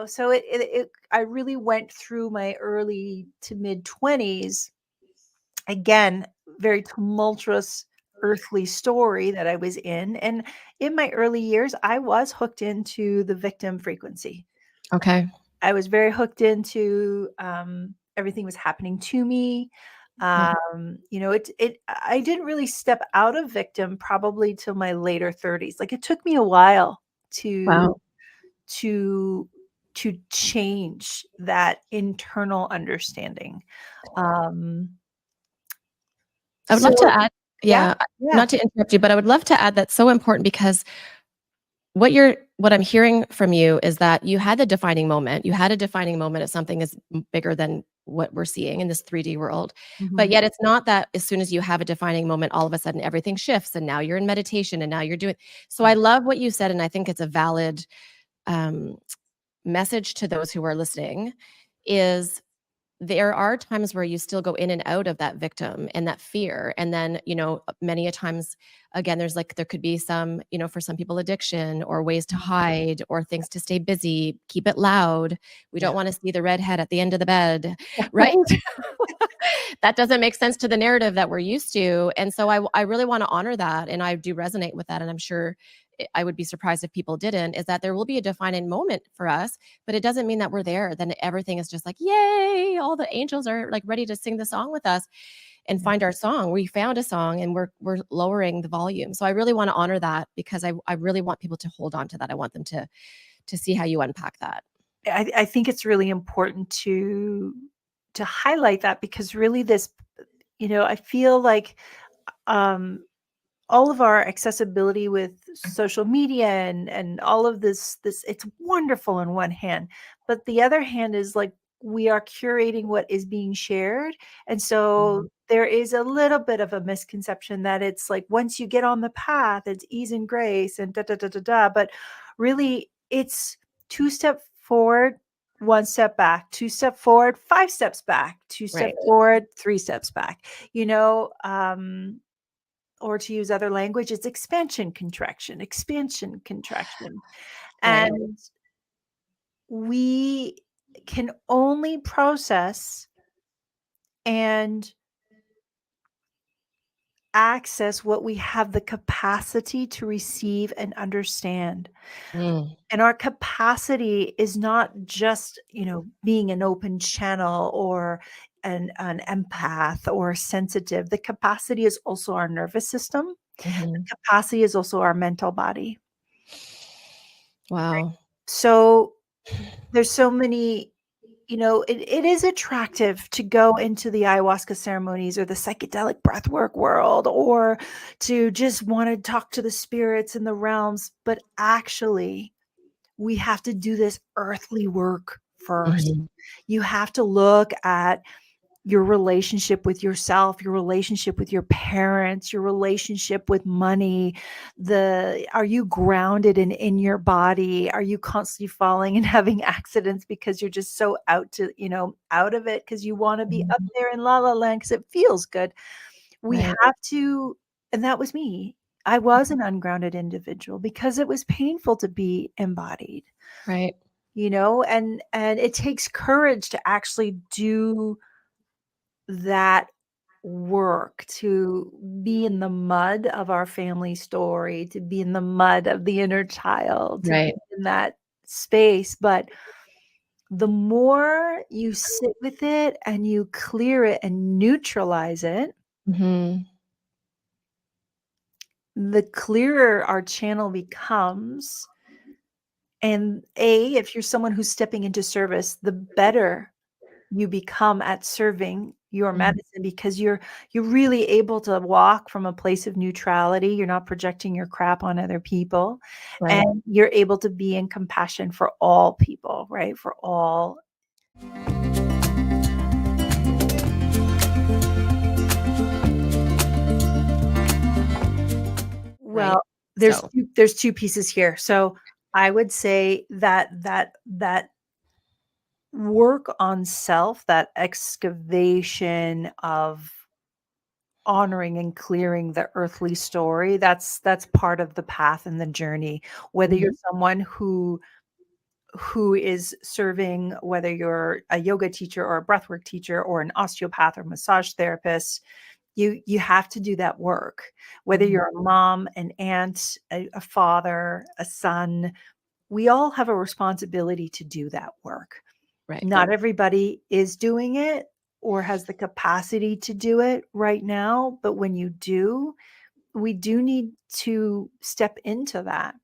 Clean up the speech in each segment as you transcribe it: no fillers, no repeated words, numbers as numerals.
so I really went through my early to mid 20s, again, very tumultuous earthly story that I was in. And in my early years, I was hooked into the victim frequency. Okay. I was very hooked into everything was happening to me. I didn't really step out of victim probably till my later 30s. Like it took me a while to Wow. to to change that internal understanding. Um, I would love to so add, yeah, yeah, yeah, not to interrupt you, but I would love to add that's so important because what I'm hearing from you is that you had a defining moment. You had a defining moment of something is bigger than what we're seeing in this 3D world. But mhm, yet it's not that as soon as you have a defining moment, all of a sudden everything shifts and now you're in meditation and now you're doing. So I right, love what you said. And I think it's a valid um, message to those who are listening is there are times where you still go in and out of that victim and that fear. And then, many a times, again, there could be some, for some people, addiction or ways to hide or things to stay busy, keep it loud. We yeah. don't want to see the redhead at the end of the bed, right? That doesn't make sense to the narrative that we're used to. And so I really want to honor that. And I do resonate with that. And I'm sure I would be surprised if people didn't, is that there will be a defining moment for us, but it doesn't mean that we're there. Then everything is just like, yay, all the angels are like ready to sing the song with us and Yeah. find our song. We found a song and we're lowering the volume. So I really want to honor that because I really want people to hold on to that. I want them to see how you unpack that. I think it's really important to highlight that because really this, I feel like um, all of our accessibility with social media and all of this it's wonderful on one hand, but the other hand is like we are curating what is being shared. And so Mhm. there is a little bit of a misconception that it's like once you get on the path, it's ease and grace and da da da da da. But really it's two step forward, one step back, two step forward, five steps back, two step Right. forward, three steps back, or to use other language, it's expansion, contraction. Right. And we can only process and access what we have the capacity to receive and understand. Mm. And our capacity is not just, being an open channel or an empath or sensitive. The capacity is also our nervous system. Mhm. The capacity is also our mental body. Wow. So there's so many, it is attractive to go into the ayahuasca ceremonies or the psychedelic breathwork world or to just want to talk to the spirits in the realms. But actually, we have to do this earthly work first. Mhm. You have to look at your relationship with yourself, your relationship with your parents, your relationship with money. Are you grounded and in your body? Are you constantly falling and having accidents because you're just so out of it because you want to be up Mhm. there in la la land because it feels good. We Right. have to, and that was me. I was an ungrounded individual because it was painful to be embodied, Right. and it takes courage to actually do that work, to be in the mud of our family story, to be in the mud of the inner child, to be Right. in that space. But the more you sit with it and you clear it and neutralize it, Mhm. the clearer our channel becomes. And if you're someone who's stepping into service, the better you become at serving your Mhm. medicine because you're really able to walk from a place of neutrality. You're not projecting your crap on other people, Right. and you're able to be in compassion for all people, right? For all. Right. Well, there's So, there's two pieces here. So I would say that work on self, that excavation of honoring and clearing the earthly story, that's part of the path and the journey. Whether you're mhm. someone who who is serving, whether you're a yoga teacher or a breathwork teacher or an osteopath or massage therapist, you have to do that work. Whether Mhm. you're a mom, an aunt, a father, a son, we all have a responsibility to do that work. Right. Not everybody is doing it or has the capacity to do it right now, but when you do, we do need to step into that.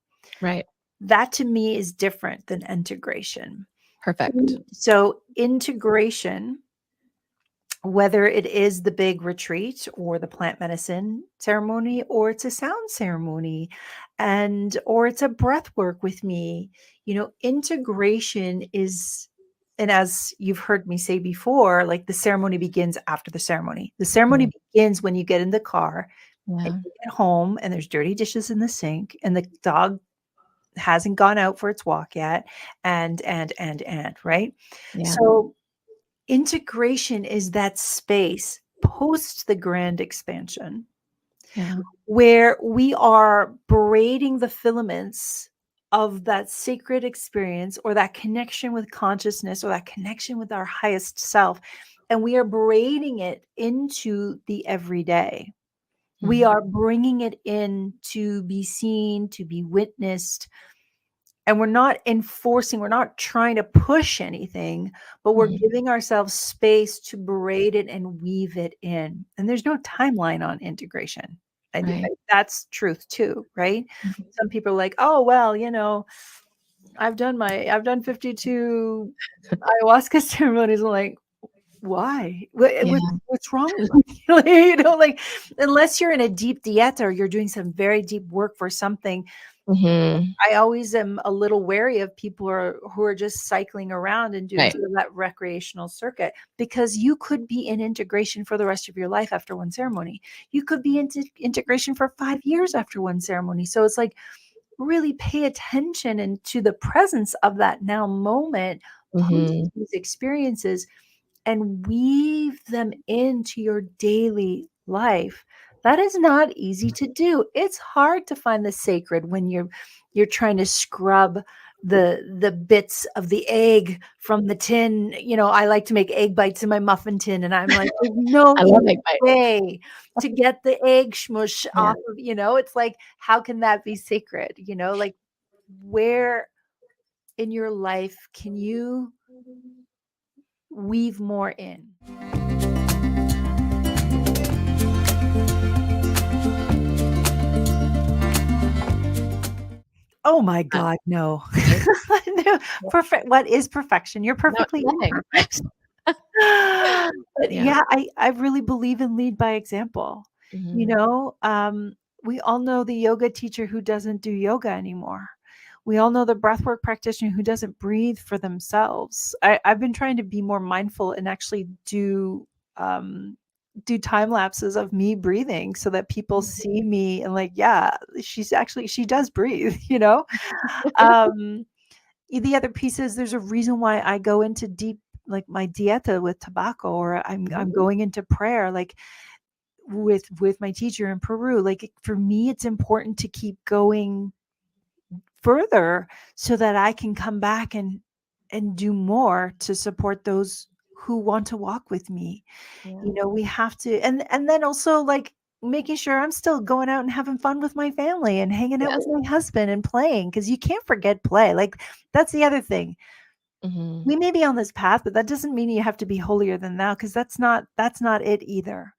Right. That to me is different than integration. Perfect. So, integration, whether it is the big retreat or the plant medicine ceremony, or it's a sound ceremony, and or it's a breath work with me, integration is, and as you've heard me say before, like the ceremony begins after the ceremony. The ceremony Mm. begins when you get in the car and Yeah. you get home and there's dirty dishes in the sink and the dog hasn't gone out for its walk yet, and right. Yeah. So integration is that space post the grand expansion Yeah. where we are braiding the filaments of that sacred experience or that connection with consciousness or that connection with our highest self. And we are braiding it into the everyday. We Mhm. are bringing it in to be seen, to be witnessed, and we're not enforcing, we're not trying to push anything, but we're Mhm. giving ourselves space to braid it and weave it in. And there's no timeline on integration. And Right. that's truth too, right? Mhm. Some people are like, oh, well, I've done 52 ayahuasca ceremonies. I'm like, why? Yeah. What's wrong with you? Like, unless you're in a deep dieta or you're doing some very deep work for something, Mhm. I always am a little wary of people who are just cycling around and doing Right. sort of that recreational circuit, because you could be in integration for the rest of your life after one ceremony. You could be into integration for 5 years after one ceremony. So it's like, really pay attention and to the presence of that now moment post Mhm. these experiences and weave them into your daily life. That is not easy to do. It's hard to find the sacred when you're trying to scrub the bits of the egg from the tin. I like to make egg bites in my muffin tin, and I'm like, there's no I love easy egg bites. way to get the egg smush Yeah. off of, it's like, how can that be sacred? Like, where in your life can you weave more in? Oh my Uh, god, no. right? No, Yeah. what is perfection? You're No, perfectly nothing. imperfect. But Yeah. yeah, I really believe in lead by example. You Mhm. know, um, we all know the yoga teacher who doesn't do yoga anymore. We all know the breathwork practitioner who doesn't breathe for themselves. I've been trying to be more mindful and actually do time lapses of me breathing so that people see me and like, yeah, she does breathe. Um, the other piece is there's a reason why I go into deep, like my dieta with tobacco, or I'm going into prayer, like with my teacher in Peru. Like, for me, it's important to keep going further so that I can come back and do more to support those who want to walk with me. Yeah. We have to, and then also, like, making sure I'm still going out and having fun with my family and hanging out with Yes. my husband and playing, because you can't forget play. Like, that's the other thing. Mhm. We may be on this path, but that doesn't mean you have to be holier than thou, because that's not it either.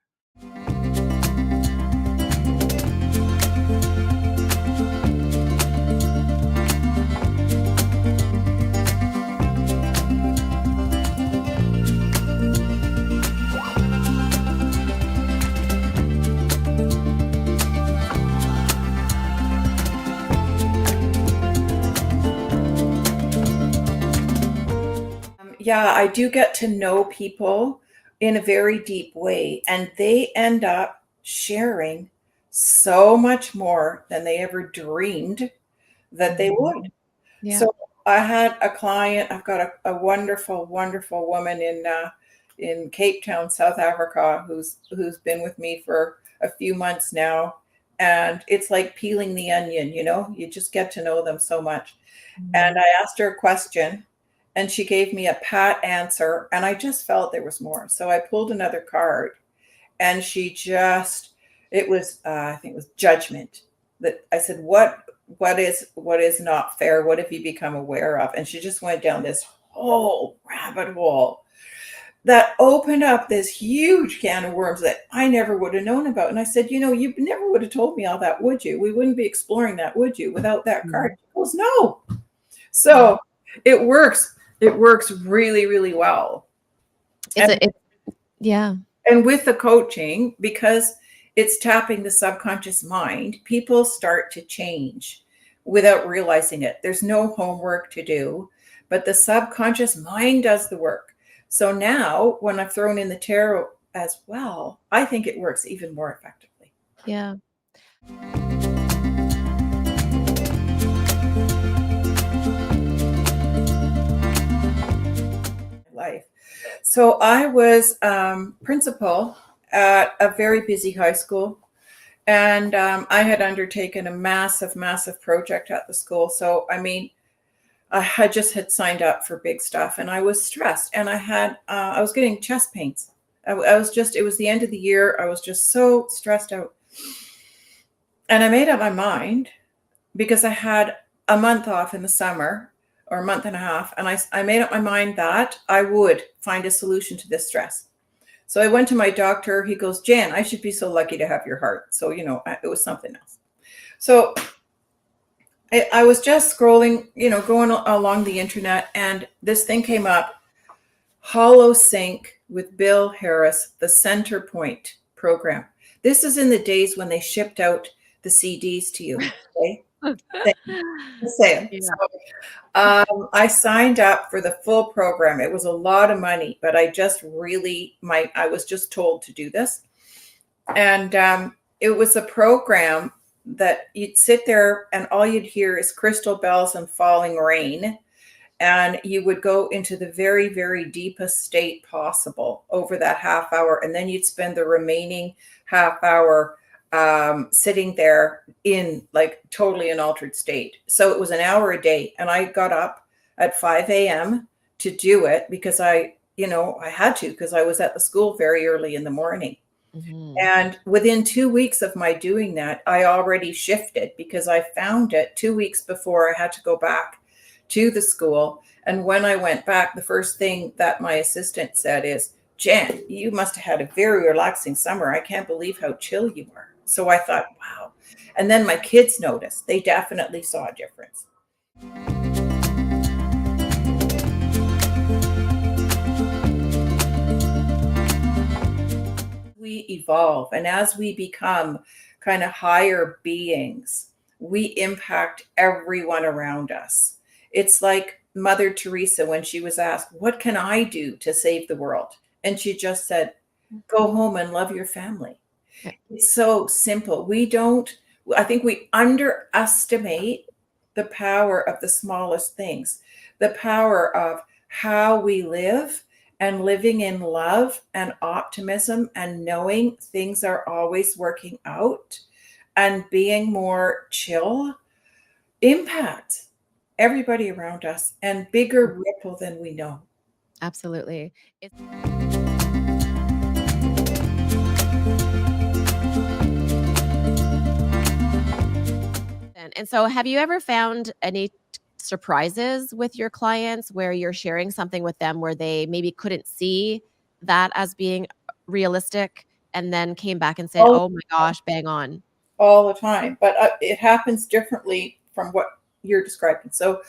Yeah, I do get to know people in a very deep way, and they end up sharing so much more than they ever dreamed that they would. Mhm. Yeah. So I had a client. I've got a wonderful, wonderful woman in Cape Town, South Africa, who's been with me for a few months now, and it's like peeling the onion, you just get to know them so much. And Mhm. I asked her a question and she gave me a pat answer, and I just felt there was more. So I pulled another card, and it was, I think it was judgment. That I said, what is not fair? What have you become aware of? And she just went down this whole rabbit hole that opened up this huge can of worms that I never would have known about. And I said, you never would have told me all that, would you? We wouldn't be exploring that, would you, without that card? Mhm. She goes, no. Yeah. So it works. It works really, really well. It's And, a, it, yeah. and with the coaching, because it's tapping the subconscious mind, people start to change without realizing it. There's no homework to do, but the subconscious mind does the work. So now when I've thrown in the tarot as well, I think it works even more effectively. Yeah. Life. So I was principal at a very busy high school, and I had undertaken a massive, massive project at the school. So, I mean, I just had signed up for big stuff, and I was stressed, and I was getting chest pains. I was just, it was the end of the year. I was just so stressed out. And I made up my mind because I had a month off in the summer, or a month and a half. And I made up my mind that I would find a solution to this stress. So I went to my doctor. He goes, Jan, I should be so lucky to have your heart. So, it was something else. So I was just scrolling, going along the internet, and this thing came up, Hollow Sync with Bill Harris, the Center Point program. This is in the days when they shipped out the CDs to you. Okay? Same. Yeah. So, I signed up for the full program. It was a lot of money, but I was just told to do this. And it was a program that you'd sit there and all you'd hear is crystal bells and falling rain. And you would go into the very, very deepest state possible over that half hour. And then you'd spend the remaining half hour sitting there in like totally an altered state. So it was an hour a day. And I got up at 5 a.m. to do it because I had to, because I was at the school very early in the morning. Mm-hmm. And within 2 weeks of my doing that, I already shifted because I found it 2 weeks before I had to go back to the school. And when I went back, the first thing that my assistant said is, Jan, you must have had a very relaxing summer. I can't believe how chill you were. So I thought, wow. And then my kids noticed. They definitely saw a difference. We evolve, and as we become kind of higher beings, we impact everyone around us. It's like Mother Teresa when she was asked, what can I do to save the world? And she just said, go home and love your family. Yeah. It's so simple. I think we underestimate the power of the smallest things, the power of how we live, and living in love and optimism and knowing things are always working out and being more chill impacts everybody around us and bigger ripple than we know. Absolutely. And so, have you ever found any surprises with your clients where you're sharing something with them where they maybe couldn't see that as being realistic and then came back and said, all, oh my gosh, bang on? all the time, but it happens differently from what you're describing. So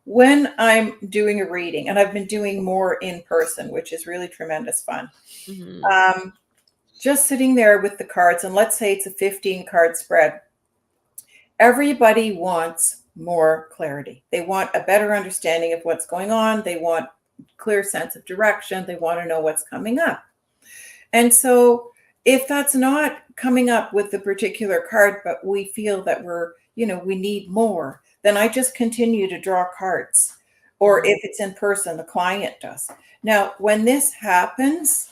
when I'm doing a reading, and I've been doing more in person, which is really tremendous fun, Mm-hmm. just sitting there with the cards, and let's say it's a 15 card spread, everybody wants more clarity. They want a better understanding of what's going on. They want clear sense of direction. They want to know what's coming up. And so if that's not coming up with the particular card, but we feel that we need more, then I just continue to draw cards. Or if it's in person, the client does. Now, when this happens,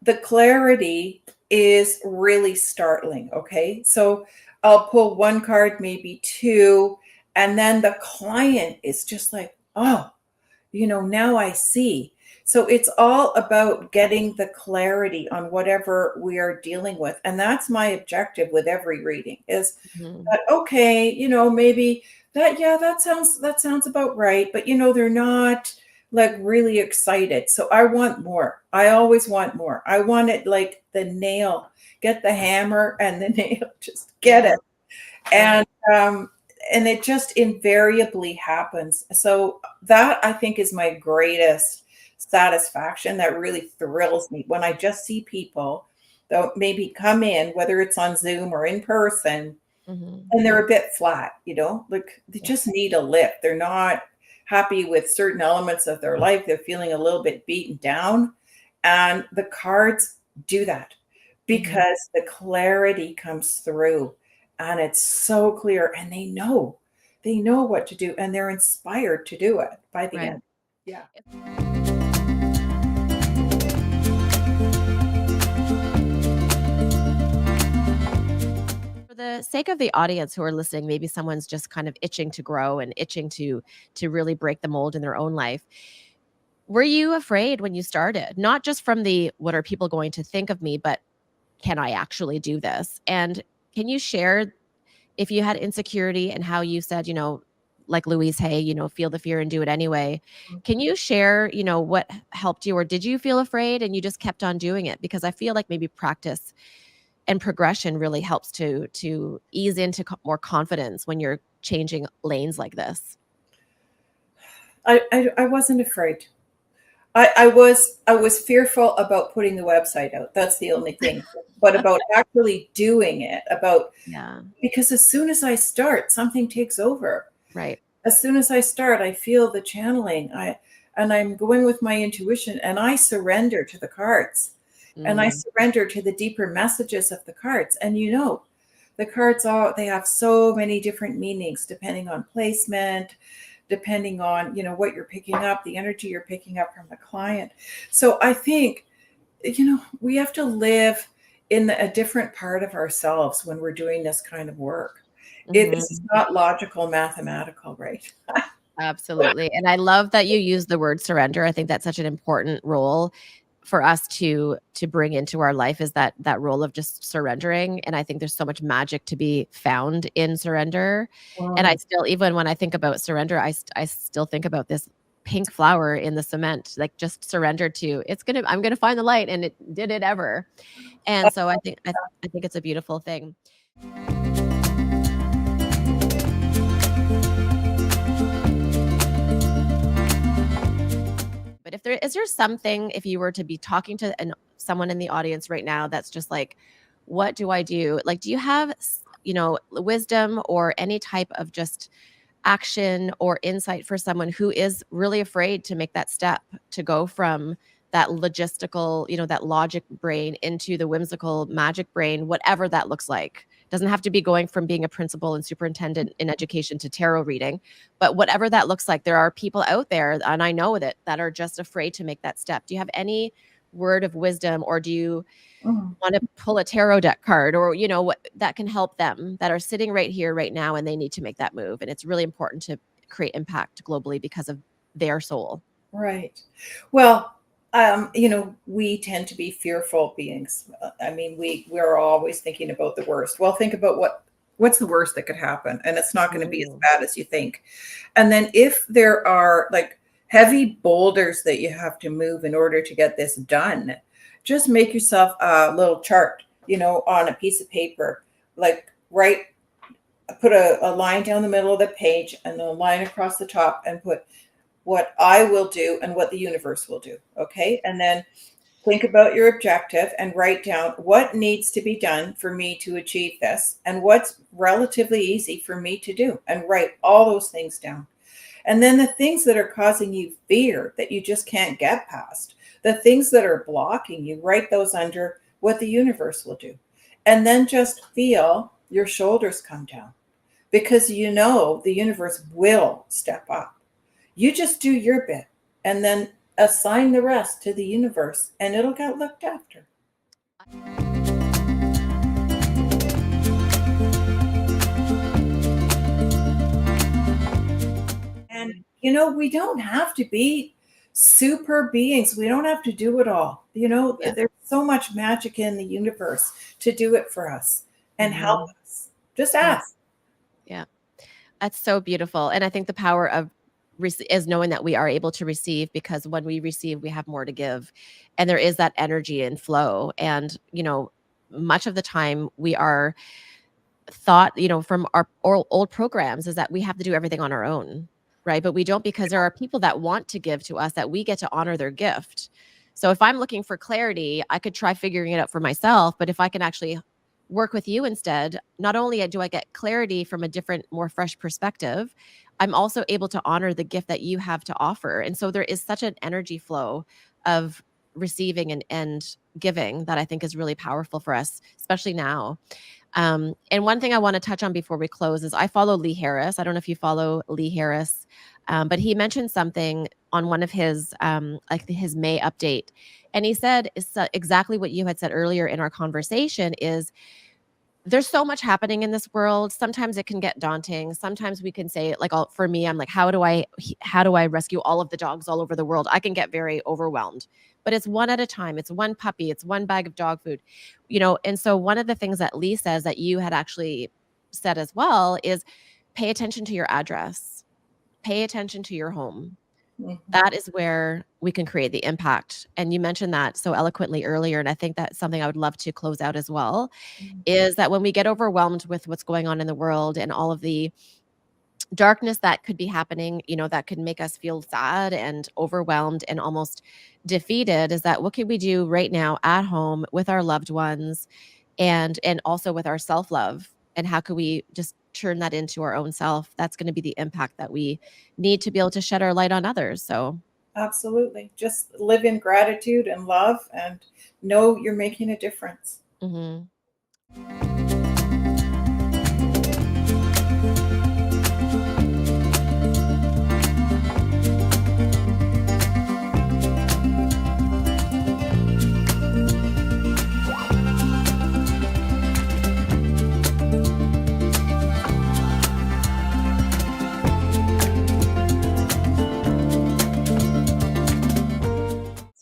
the clarity is really startling. Okay. So I'll pull one card, maybe two, and then the client is just like, oh, now I see. So it's all about getting the clarity on whatever we are dealing with. And that's my objective with every reading is Mhm. that, okay, maybe that, yeah, that sounds about right. But they're not like really excited. So I want more. I always want more. I want it like the nail, get the hammer and the nail, just get Yeah, it. right. And um and it just invariably happens. So that I think is my greatest satisfaction. That really thrills me when I just see people that maybe come in, whether it's on Zoom or in person, Mhm. and they're a bit flat, like they Yeah, just need a lift. They're not happy with certain elements of their life. They're feeling a little bit beaten down. And the cards do that mhm. because the clarity comes through and it's so clear and they know what to do and they're inspired to do it by the Right. end. Yeah. For the sake of the audience who are listening, maybe someone's just kind of itching to grow and itching to really break the mold in their own life. Were you afraid when you started? Not just from the what are people going to think of me, but can I actually do this? And can you share if you had insecurity and how you said, like Louise Hay, feel the fear and do it anyway. Can you share, what helped you or did you feel afraid and you just kept on doing it? Because I feel like maybe practice and progression really helps to ease into more confidence when you're changing lanes like this. I wasn't afraid. I was fearful about putting the website out. That's the only thing. But about actually doing it, about Yeah, because as soon as I start, something takes over. right. As soon as I start, I feel the channeling. I'm going with my intuition and I surrender to the cards. And I Mm, surrender to the deeper messages of the cards. And the cards they have so many different meanings depending on placement, depending on, what you're picking up, the energy you're picking up from the client. So I think, we have to live in a different part of ourselves when we're doing this kind of work. This is mhm. not logical, mathematical, right? Absolutely, and I love that you use the word surrender. I think that's such an important role for us to bring into our life is that role of just surrendering, and I think there's so much magic to be found in surrender, and I Wow. still even when I think about surrender, I still think about this pink flower in the cement, like, just surrender to, I'm gonna find the light, and it did it ever, and so I think it's a beautiful thing. But is there something if you were to be talking to someone in the audience right now that's just like, what do I do? Like, do you have, wisdom or any type of just action or insight for someone who is really afraid to make that step to go from that logistical, that logic brain into the whimsical magic brain, whatever that looks like. Doesn't have to be going from being a principal and superintendent in education to tarot reading, but whatever that looks like, there are people out there, and I know that are just afraid to make that step. Do you have any word of wisdom, or do you Mhm. want to pull a tarot deck card or what that can help them that are sitting right here right now and they need to make that move and it's really important to create impact globally because of their soul. Right. Well, we tend to be fearful beings. I mean, we're always thinking about the worst. Well, think about what's the worst that could happen, and it's not going to be as Mm, bad as you think. And then if there are like heavy boulders that you have to move in order to get this done, just make yourself a little chart, on a piece of paper, like put a line down the middle of the page and then a line across the top and put what I will do and what the universe will do. Okay. And then think about your objective and write down what needs to be done for me to achieve this and what's relatively easy for me to do and write all those things down. And then the things that are causing you fear that you just can't get past, the things that are blocking you, write those under what the universe will do. And then just feel your shoulders come down because the universe will step up. You just do your bit and then assign the rest to the universe and it'll get looked after. And, we don't have to be super beings. We don't have to do it all. Yeah. There's so much magic in the universe to do it for us and help Mhm. us. Just Yeah. ask. Yeah. That's so beautiful. And I think the power of is knowing that we are able to receive, because when we receive, we have more to give. And there is that energy and flow. And, much of the time we are thought, from our old programs, is that we have to do everything on our own, right? But we don't, because there are people that want to give to us, that we get to honor their gift. So if I'm looking for clarity, I could try figuring it out for myself, but if I can actually work with you instead, not only do I get clarity from a different, more fresh perspective, I'm also able to honor the gift that you have to offer. And so there is such an energy flow of receiving and giving that I think is really powerful for us, especially now. And one thing I want to touch on before we close is I follow Lee Harris. I don't know if you follow Lee Harris, but he mentioned something on one of his like his May update, and he said exactly what you had said earlier in our conversation is there's so much happening in this world. Sometimes it can get daunting. Sometimes we can say, like, for me, I'm like, how do I rescue all of the dogs all over the world? I can get very overwhelmed. But it's one at a time. It's one puppy. It's one bag of dog food, And so one of the things that Lee says that you had actually said as well is pay attention to your address. Pay attention to your home. Mhm. That is where we can create the impact. And you mentioned that so eloquently earlier. And I think that's something I would love to close out as well, is that when we get overwhelmed with what's going on in the world and all of the darkness that could be happening, that could make us feel sad and overwhelmed and almost defeated, is that what can we do right now at home with our loved ones, and also with our self-love, and how can we just turn that into our own self? That's going to be the impact that we need to be able to shed our light on others. So Absolutely. Just live in gratitude and love and know you're making a difference. mhm.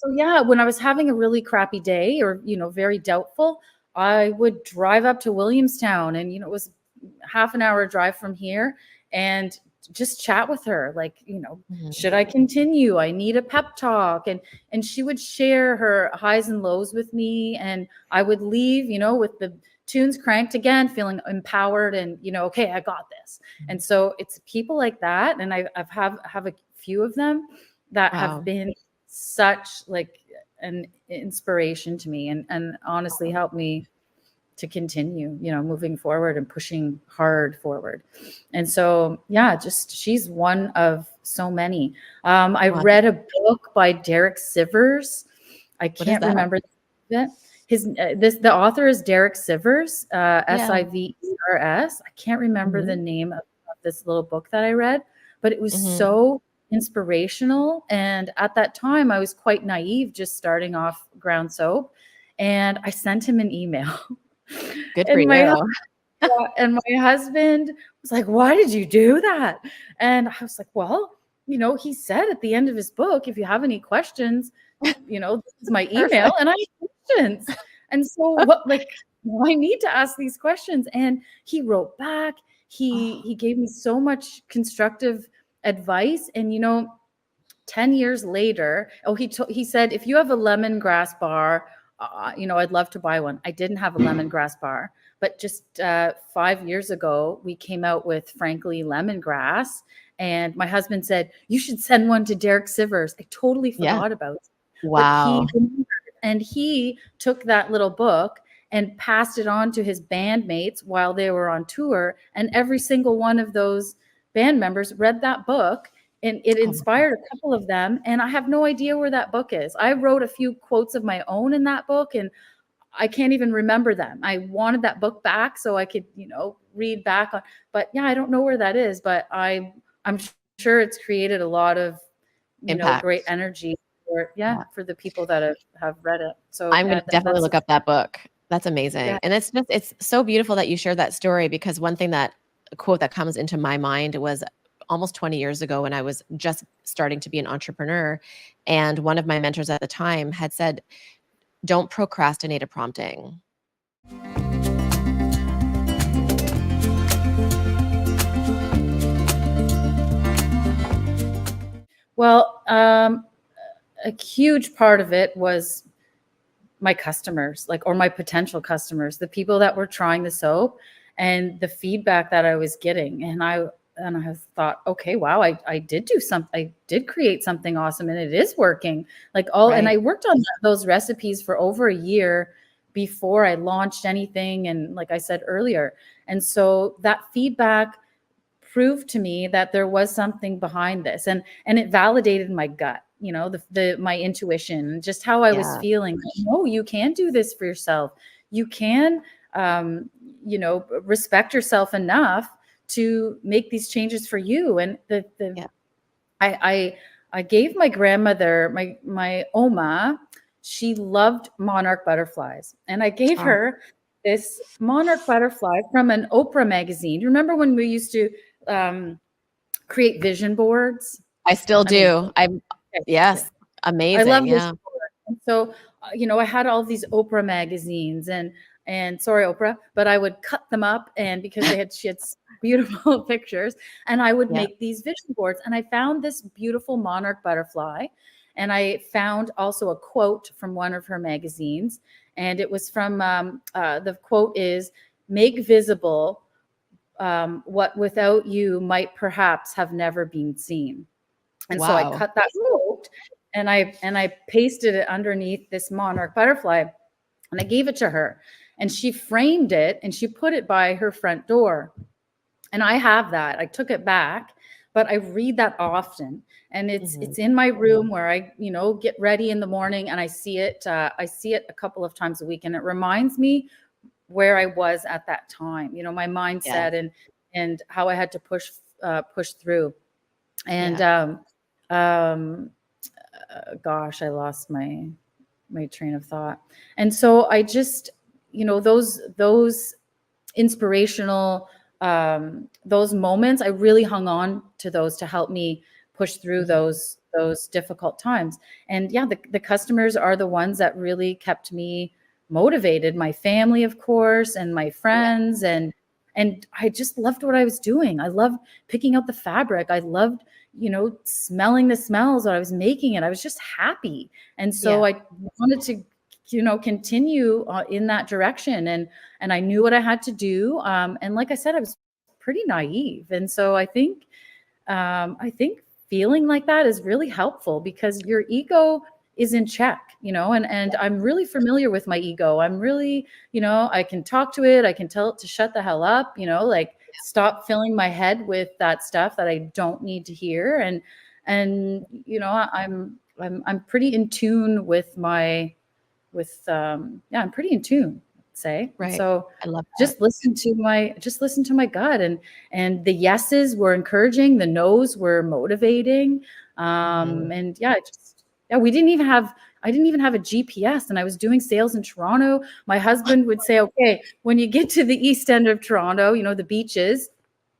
So yeah, when I was having a really crappy day or, very doubtful, I would drive up to Williamstown and, it was half an hour drive from here and just chat with her like, Mhm. should I continue? I need a pep talk. And she would share her highs and lows with me and I would leave, with the tunes cranked again, feeling empowered and, okay, I got this. And so it's people like that and have a few of them that have Wow. been such like an inspiration to me and honestly helped me to continue, moving forward and pushing hard forward. And so, yeah, just she's one of so many. I Wow. read a book by Derek Sivers. I What is can't that? remember it. The author is Derek Sivers, Yeah. Sivers. I can't remember the Mhm. name of this little book that I read, but it was Mhm. so inspirational. And at that time, I was quite naive, just starting off Ground Soap, and I sent him an email. Good for And my you. and my husband was like, "Why did you do that?" And I was like, "Well, he said at the end of his book, if you have any questions, this is my email, Perfect. and I have questions." And so, I need to ask these questions. And he wrote back. He gave me so much constructive advice. And 10 years later, he said, if you have a lemongrass bar, I'd love to buy one. I didn't have a lemongrass bar, but just 5 years ago, we came out with Frankly Lemongrass. And my husband said, you should send one to Derek Sivers. I totally Yeah. forgot about it. But Wow. he remembered, and he took that little book and passed it on to his bandmates while they were on tour. And every single one of those band members read that book and it Oh my God. inspired a couple of them. And I have no idea where that book is. I wrote a few quotes of my own in that book and I can't even remember them. I wanted that book back so I could, read back on, but yeah, I don't know where that is, but I'm sure it's created a lot of, great Impact. energy Yeah. for the people that have read it. So I'm gonna definitely that's look up that book. That's amazing. And it's so beautiful that you shared that story, because one thing that a quote that comes into my mind was almost 20 years ago when I was just starting to be an entrepreneur. And one of my mentors at the time had said, "Don't procrastinate a prompting." Well, a huge part of it was my customers, like, or my potential customers, the people that were trying the soap and the feedback that I was getting. And I thought, okay, wow, I did do something. I did create something awesome, and it is working. And I Right. worked on those recipes for over a year before I launched anything. And like I said earlier, and so that feedback proved to me that there was something behind this, and it validated my gut, the my intuition, just how I was Yeah. feeling. No, you can do this for yourself. You can respect yourself enough to make these changes for you. And Yeah. I gave my grandmother, my Oma, she loved monarch butterflies, and I gave Oh, her this monarch butterfly from an Oprah magazine. Do you remember when we used to um, create vision boards? I still I mean, do. I'm okay, okay. Yes, I love amazing. vision Yeah. boards. And so, I had all these Oprah magazines, and sorry, Oprah, but I would cut them up, and because she had beautiful pictures, and I would Yeah. make these vision boards. And I found this beautiful monarch butterfly, and I found also a quote from one of her magazines, and it was from the quote is, "Make visible what without you might perhaps have never been seen." And so I Wow. cut that quote, and I pasted it underneath this monarch butterfly, and I gave it to her, and she framed it and she put it by her front door. And I have that. I took it back, but I read that often, and Mhm. it's in my room where I get ready in the morning, and I see it. I see it a couple of times a week, and it reminds me where I was at that time. My Yeah. mindset, and how I had to push through. And Yeah. gosh, I lost my train of thought. And so I just, those inspirational, those moments, I really hung on to those to help me push through Mhm. those difficult times. And yeah, the customers are the ones that really kept me motivated. My family, of course, and my Yeah. friends, and I just loved what I was doing. I loved picking out the fabric. I loved, smelling the smells that I was making it. I was just happy. And so Yeah. I wanted to, continue in that direction. And I knew what I had to do. And like I said, I was pretty naive. And so I think feeling like that is really helpful, because your ego is in check, and I'm really familiar with my ego. I'm really, I can talk to it. I can tell it to shut the hell up, like stop filling my head with that stuff that I don't need to hear. And I'm pretty in tune with I'm pretty in tune, I'd say. And Right. so I love that. just listen to my gut, and the yeses were encouraging, the nos were motivating. Mhm. And yeah, we didn't even have I didn't even have a GPS, and I was doing sales in Toronto. My husband would say, okay, when you get to the east end of Toronto, the beaches,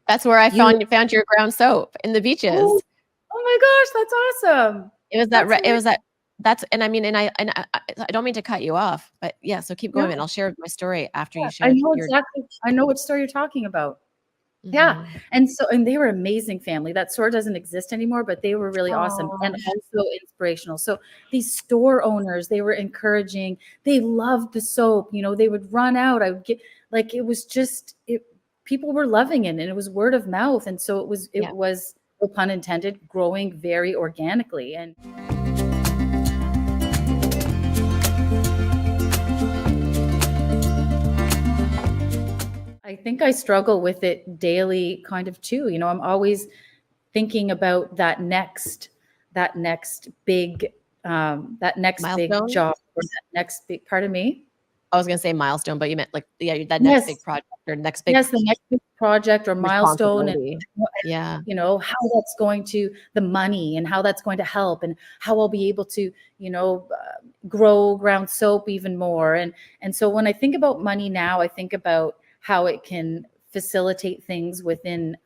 That's where I you found your ground soap, in the oh, beaches. oh my gosh, that's awesome. It was that That's re it was amazing. that that's and I mean, and I don't mean to cut you off, but yeah, so keep going, and No, I'll share my story after you I share know your. exactly. I know what story you're talking about. Yeah. Mhm. And they were amazing family. That store doesn't exist anymore, but they were really awesome Aw. and also inspirational. So these store owners, they were encouraging. They loved the soap. They would run out. I would get, like, it was just it people were loving it, and it was word of mouth. And so it Yeah. was, no pun intended, growing very organically. And I think I struggle with it daily kind of too. I'm always thinking about that next big Milestone? job, or that next big part of me. I was gonna say milestone, but you meant like, yeah, that next big Yes. project or next big Yes, the next big project or milestone, and responsibility. Yeah. you know, how that's going to, the money and how that's going to help, and how I'll be able to, you know, grow ground soap even more. And so when I think about money now, I think about how it can facilitate things within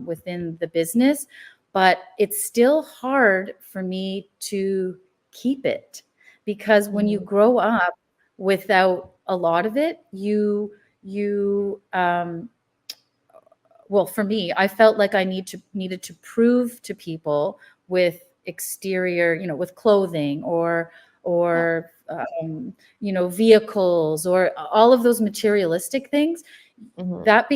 within the business, but it's still hard for me to keep it, because when you grow up without a lot of it, you well, for me, I felt like I needed to prove to people with exterior, you know, with clothing or you know, vehicles or all of those materialistic things. Mhm. That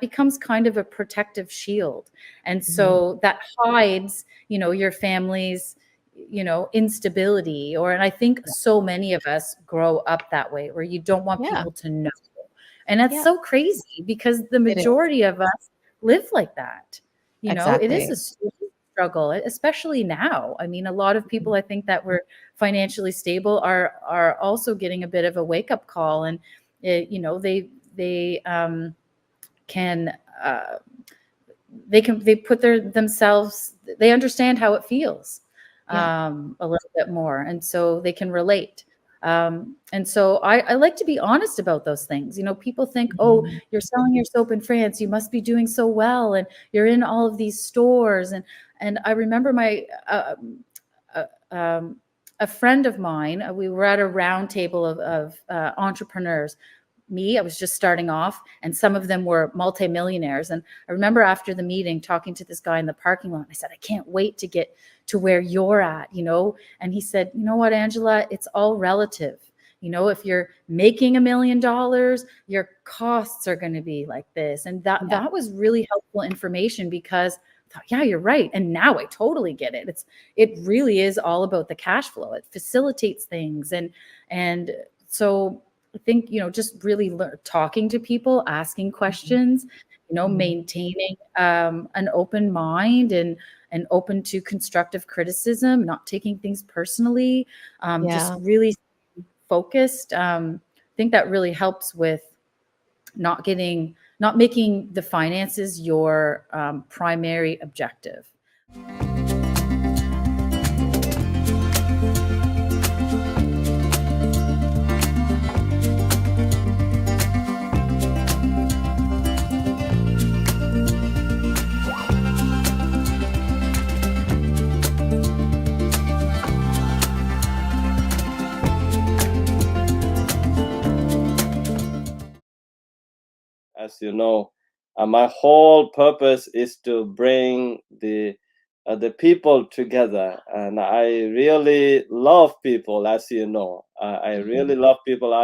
becomes kind of a protective shield, and so that hides, you know, your family's, you know, instability. Or, and I think so many of us grow up that way, where you don't want Yeah. people to know. And that's Yeah. so crazy, because the It is. majority of us live like that. You know, it is Exactly. a struggle, especially now. I mean, a lot of people, I think, that were financially stable are also getting a bit of a wake up call, and you know, they can they put themselves, they understand how it feels Yeah. a little bit more, and so they can relate. And so I like to be honest about those things. You know, people think, oh, Mhm. you're selling your soap in France, you must be doing so well, and you're in all of these stores. And I remember my uh, um, a friend of mine, we were at a round table of entrepreneurs. Me, I was just starting off, and some of them were multimillionaires. And I remember after the meeting talking to this guy in the parking lot. I said, I can't wait to get to where you're at, you know? And he said, you know what, Angela, it's all relative. You know, if you're making $1 million, your costs are going to be like this. And Yeah. that was really helpful information, because I thought, yeah, you're right. And now I totally get it. It really is all about the cash flow. It facilitates things. And so I think, you know, just really talking to people, asking questions, you know, maintaining an open mind and open to constructive criticism, not taking things personally, just Yeah. really focused. I think that really helps with not making the finances your primary objective. As you know, my whole purpose is to bring the people together, and I really love people. As you know, I really love people.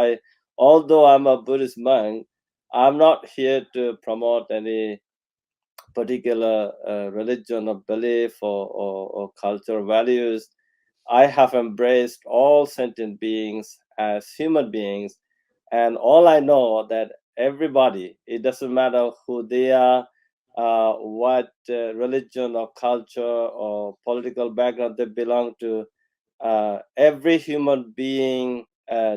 Although I'm a Buddhist monk, I'm not here to promote any particular religion or belief or cultural values. I have embraced all sentient beings as human beings, and all I know that everybody, it doesn't matter who they are, what religion or culture or political background they belong to, every human being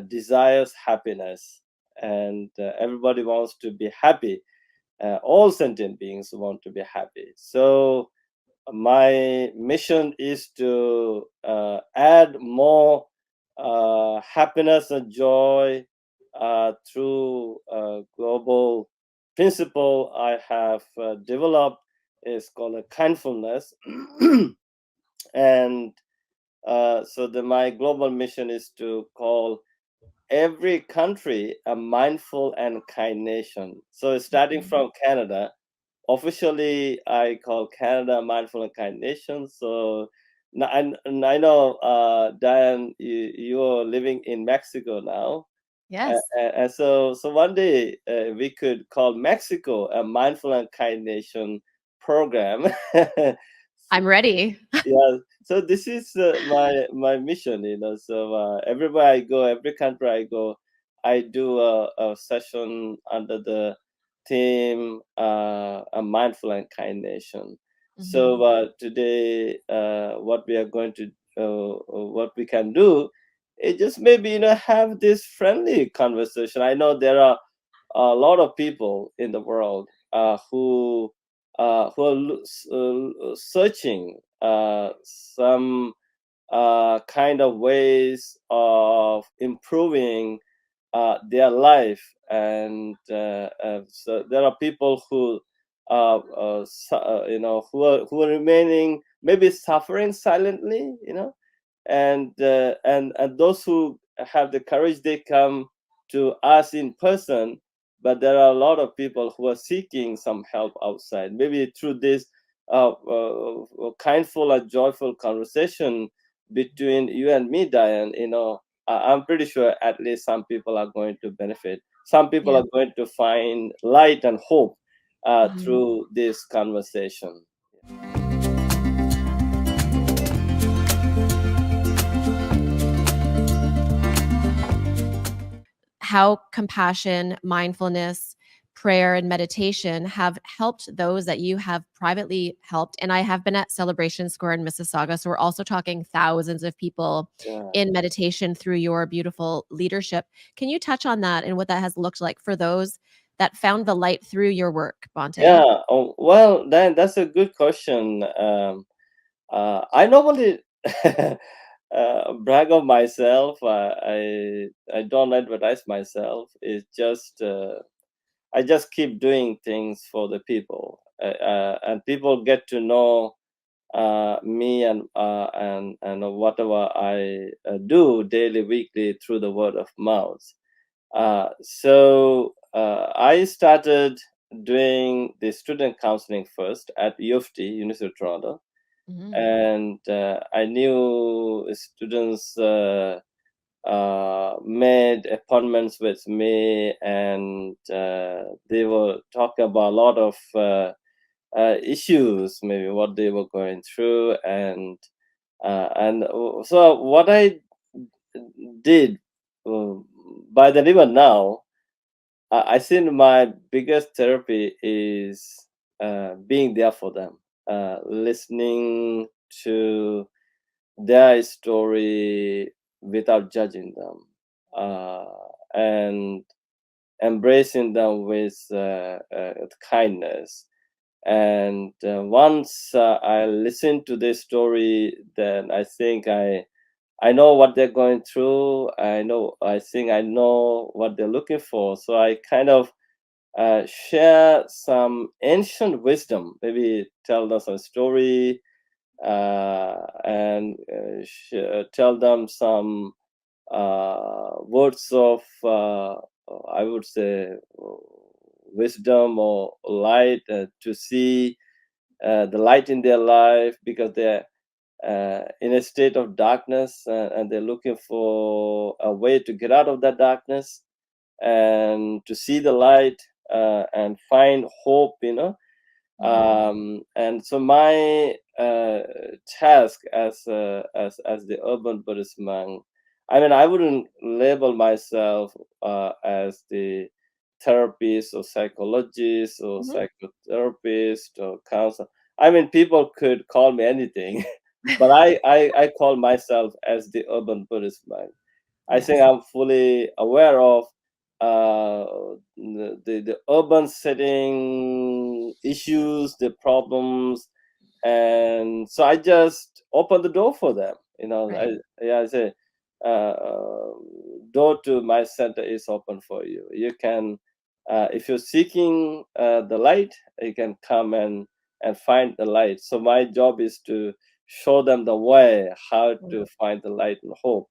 desires happiness, and everybody wants to be happy. All sentient beings want to be happy. So my mission is to add more happiness and joy through a global principle I have developed. Is called a kindfulness. And my global mission is to call every country a mindful and kind nation. So starting from Canada, officially I call Canada a mindful and kind nation. So and I know, Diane, you're living in Mexico now. Yes. And so one day we could call Mexico a mindful and kind nation program. I'm ready. Yeah, so this is my mission, you know. So everywhere I go, every country I go, I do a session under the theme a mindful and kind nation. So today what we are going to what we can do it just maybe, have this friendly conversation. I know there are a lot of people in the world who are searching some kind of ways of improving their life, and so there are people who who are remaining, maybe suffering silently, and those who have the courage, they come to us in person. But there are a lot of people who are seeking some help outside, maybe through this kindful and joyful conversation between you and me, Diane. I'm pretty sure at least some people are going to benefit. Some people Yeah. are going to find light and hope Mhm. through this conversation. How compassion, mindfulness, prayer, and meditation have helped those that you have privately helped. And I have been at Celebration Square in Mississauga, so we're also talking thousands of people Yeah. in meditation through your beautiful leadership. Can you touch on that and what that has looked like for those that found the light through your work, Bante? Yeah. Oh, well, then that's a good question. I normally brag of myself. I don't advertise myself. It's just I just keep doing things for the people, and people get to know me and whatever I do daily, weekly through the word of mouth. So I started doing the student counseling first at U of T, University of Toronto, Mhm. and I knew students made appointments with me, and they were talking about a lot of issues, maybe what they were going through, and so what I did uh, by then, even now, I think my biggest therapy is being there for them, listening to their story without judging them, and embracing them with kindness. And once I listen to their story, then I know what they're going through. I think I know what they're looking for. So I kind of share some ancient wisdom, maybe tell them some story, and tell them some words of, I would say, wisdom or light, to see the light in their life, because they're in a state of darkness, and they're looking for a way to get out of that darkness and to see the light, and find hope, and so my task as the urban Buddhist monk, I mean, I wouldn't label myself as the therapist or psychologist or Mhm. psychotherapist or counselor. I mean, people could call me anything, but I call myself as the urban Buddhist monk. I think Yes. I'm fully aware of the urban setting issues, the problems, and so I just open the door for them. Right. I say, door to my center is open for you. You can, if you're seeking the light, you can come and find the light. So my job is to show them the way how to find the light and hope.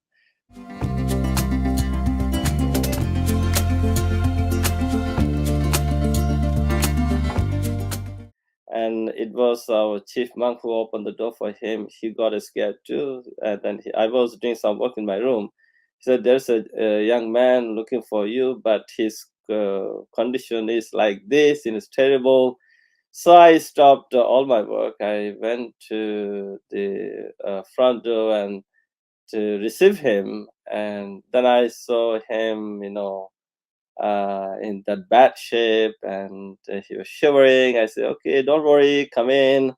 And it was our chief monk who opened the door for him. He got scared too, and then I was doing some work in my room. He said, "There's a young man looking for you, but his condition is like this, and it's terrible." So I stopped all my work. I went to the front door and to receive him, and then I saw him, in that bad shape, and he was shivering. I said, "Okay, don't worry, come in.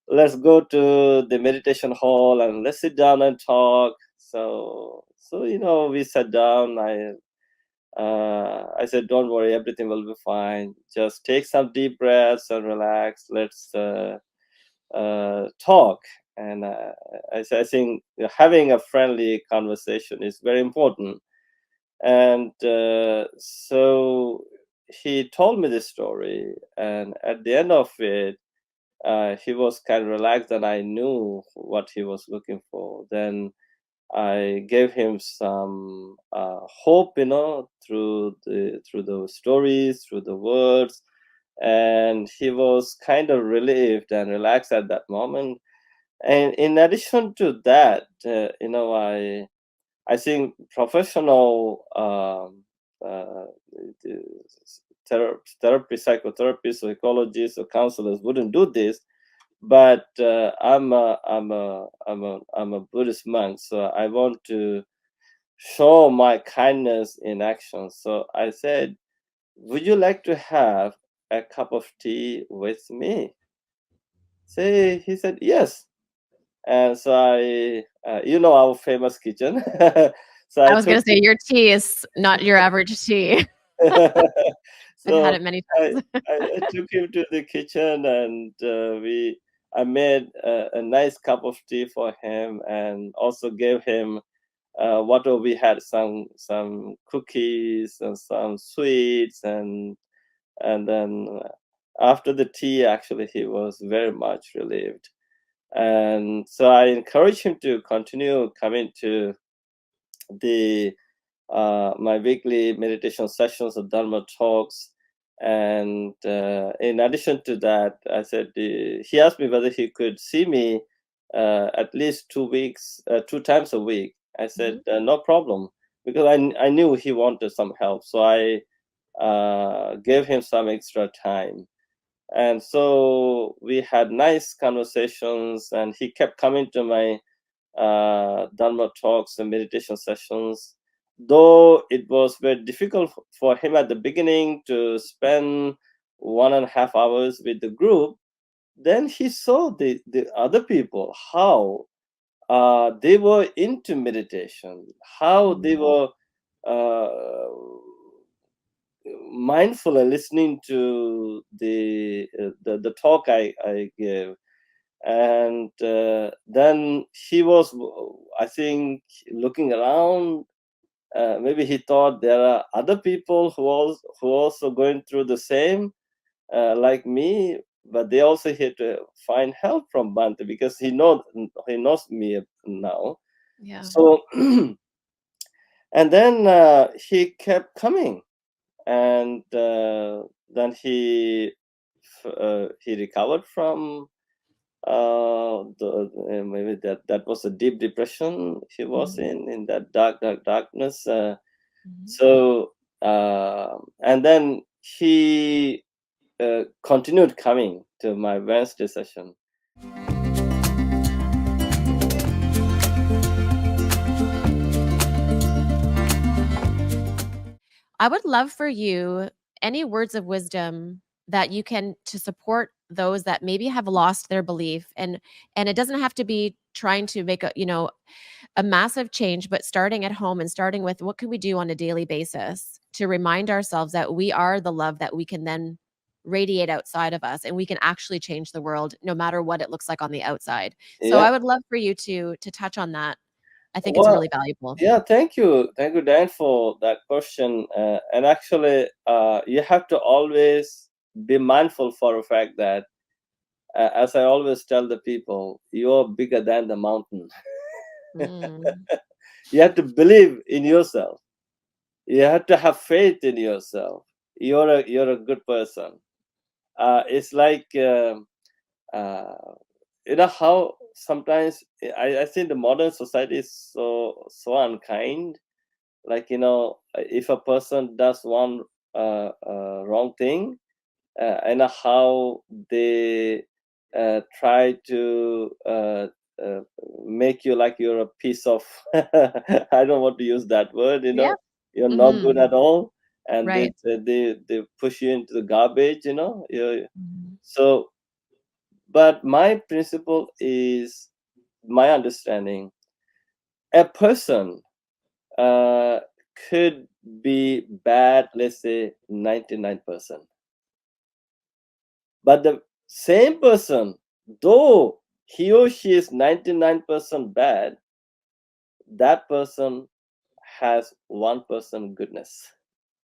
Let's go to the meditation hall and let's sit down and talk." So So we sat down. I said, don't worry, everything will be fine. Just take some deep breaths and relax. Let's talk. And I think having a friendly conversation is very important. And so he told me this story. And at the end of it, he was kind of relaxed, and I knew what he was looking for. Then I gave him some hope, through the stories, through the words, and he was kind of relieved and relaxed at that moment. And in addition to that, I think professional the therapy, psychotherapists, psychologists, or counselors wouldn't do this, but I'm a Buddhist monk, so I want to show my kindness in action. So I said, would you like to have a cup of tea with me? He said yes. And so our famous kitchen. So I I was going took to say your tea is not your average tea. I've had so it many I, times. I took him to the kitchen, and I made a nice cup of tea for him, and also gave him what we had, some cookies and some sweets, and then after the tea, actually, he was very much relieved. And so I encouraged him to continue coming to the my weekly meditation sessions or Dharma talks. And in addition to that, I said, he asked me whether he could see me at least 2 weeks, 2 times a week. I said, no problem, because I knew he wanted some help. So I gave him some extra time. And so we had nice conversations, and he kept coming to my Dharma talks and meditation sessions. Though it was very difficult for him at the beginning to spend 1.5 hours with the group, then he saw the other people, how they were into meditation, how they were uh, mindful and listening to the talk I gave. And then he was, I think, looking around. Maybe he thought there are other people who also going through the same, like me, but they also had to find help from Bhante, because he knows me now. Yeah. So and then he kept coming, and then he recovered from maybe that was a deep depression he was in that darkness. So and then he continued coming to my Wednesday session. I would love for you any words of wisdom that you can to support those that maybe have lost their belief, and it doesn't have to be trying to make a massive change, but starting at home and starting with what can we do on a daily basis to remind ourselves that we are the love that we can then radiate outside of us, and we can actually change the world no matter what it looks like on the outside. So Yeah. I would love for you to touch on that. I think it's Well, really valuable. yeah, thank you, Dan, for that question. And actually, you have to always be mindful for the fact that, as I always tell the people, you're bigger than the mountain. Mm. You have to believe in yourself. You have to have faith in yourself. You're a good person. It's like how sometimes I think the modern society is so unkind. Like, if a person does one wrong thing, how they try to make you like you're a piece of I don't want to use that word, Yeah. you're not good Mhm. at all, and Right. they push you into the garbage, Mhm. so. But my principle is, my understanding, a person could be bad, let's say 99%. But the same person, though he or she is 99% bad, that person has 1% goodness.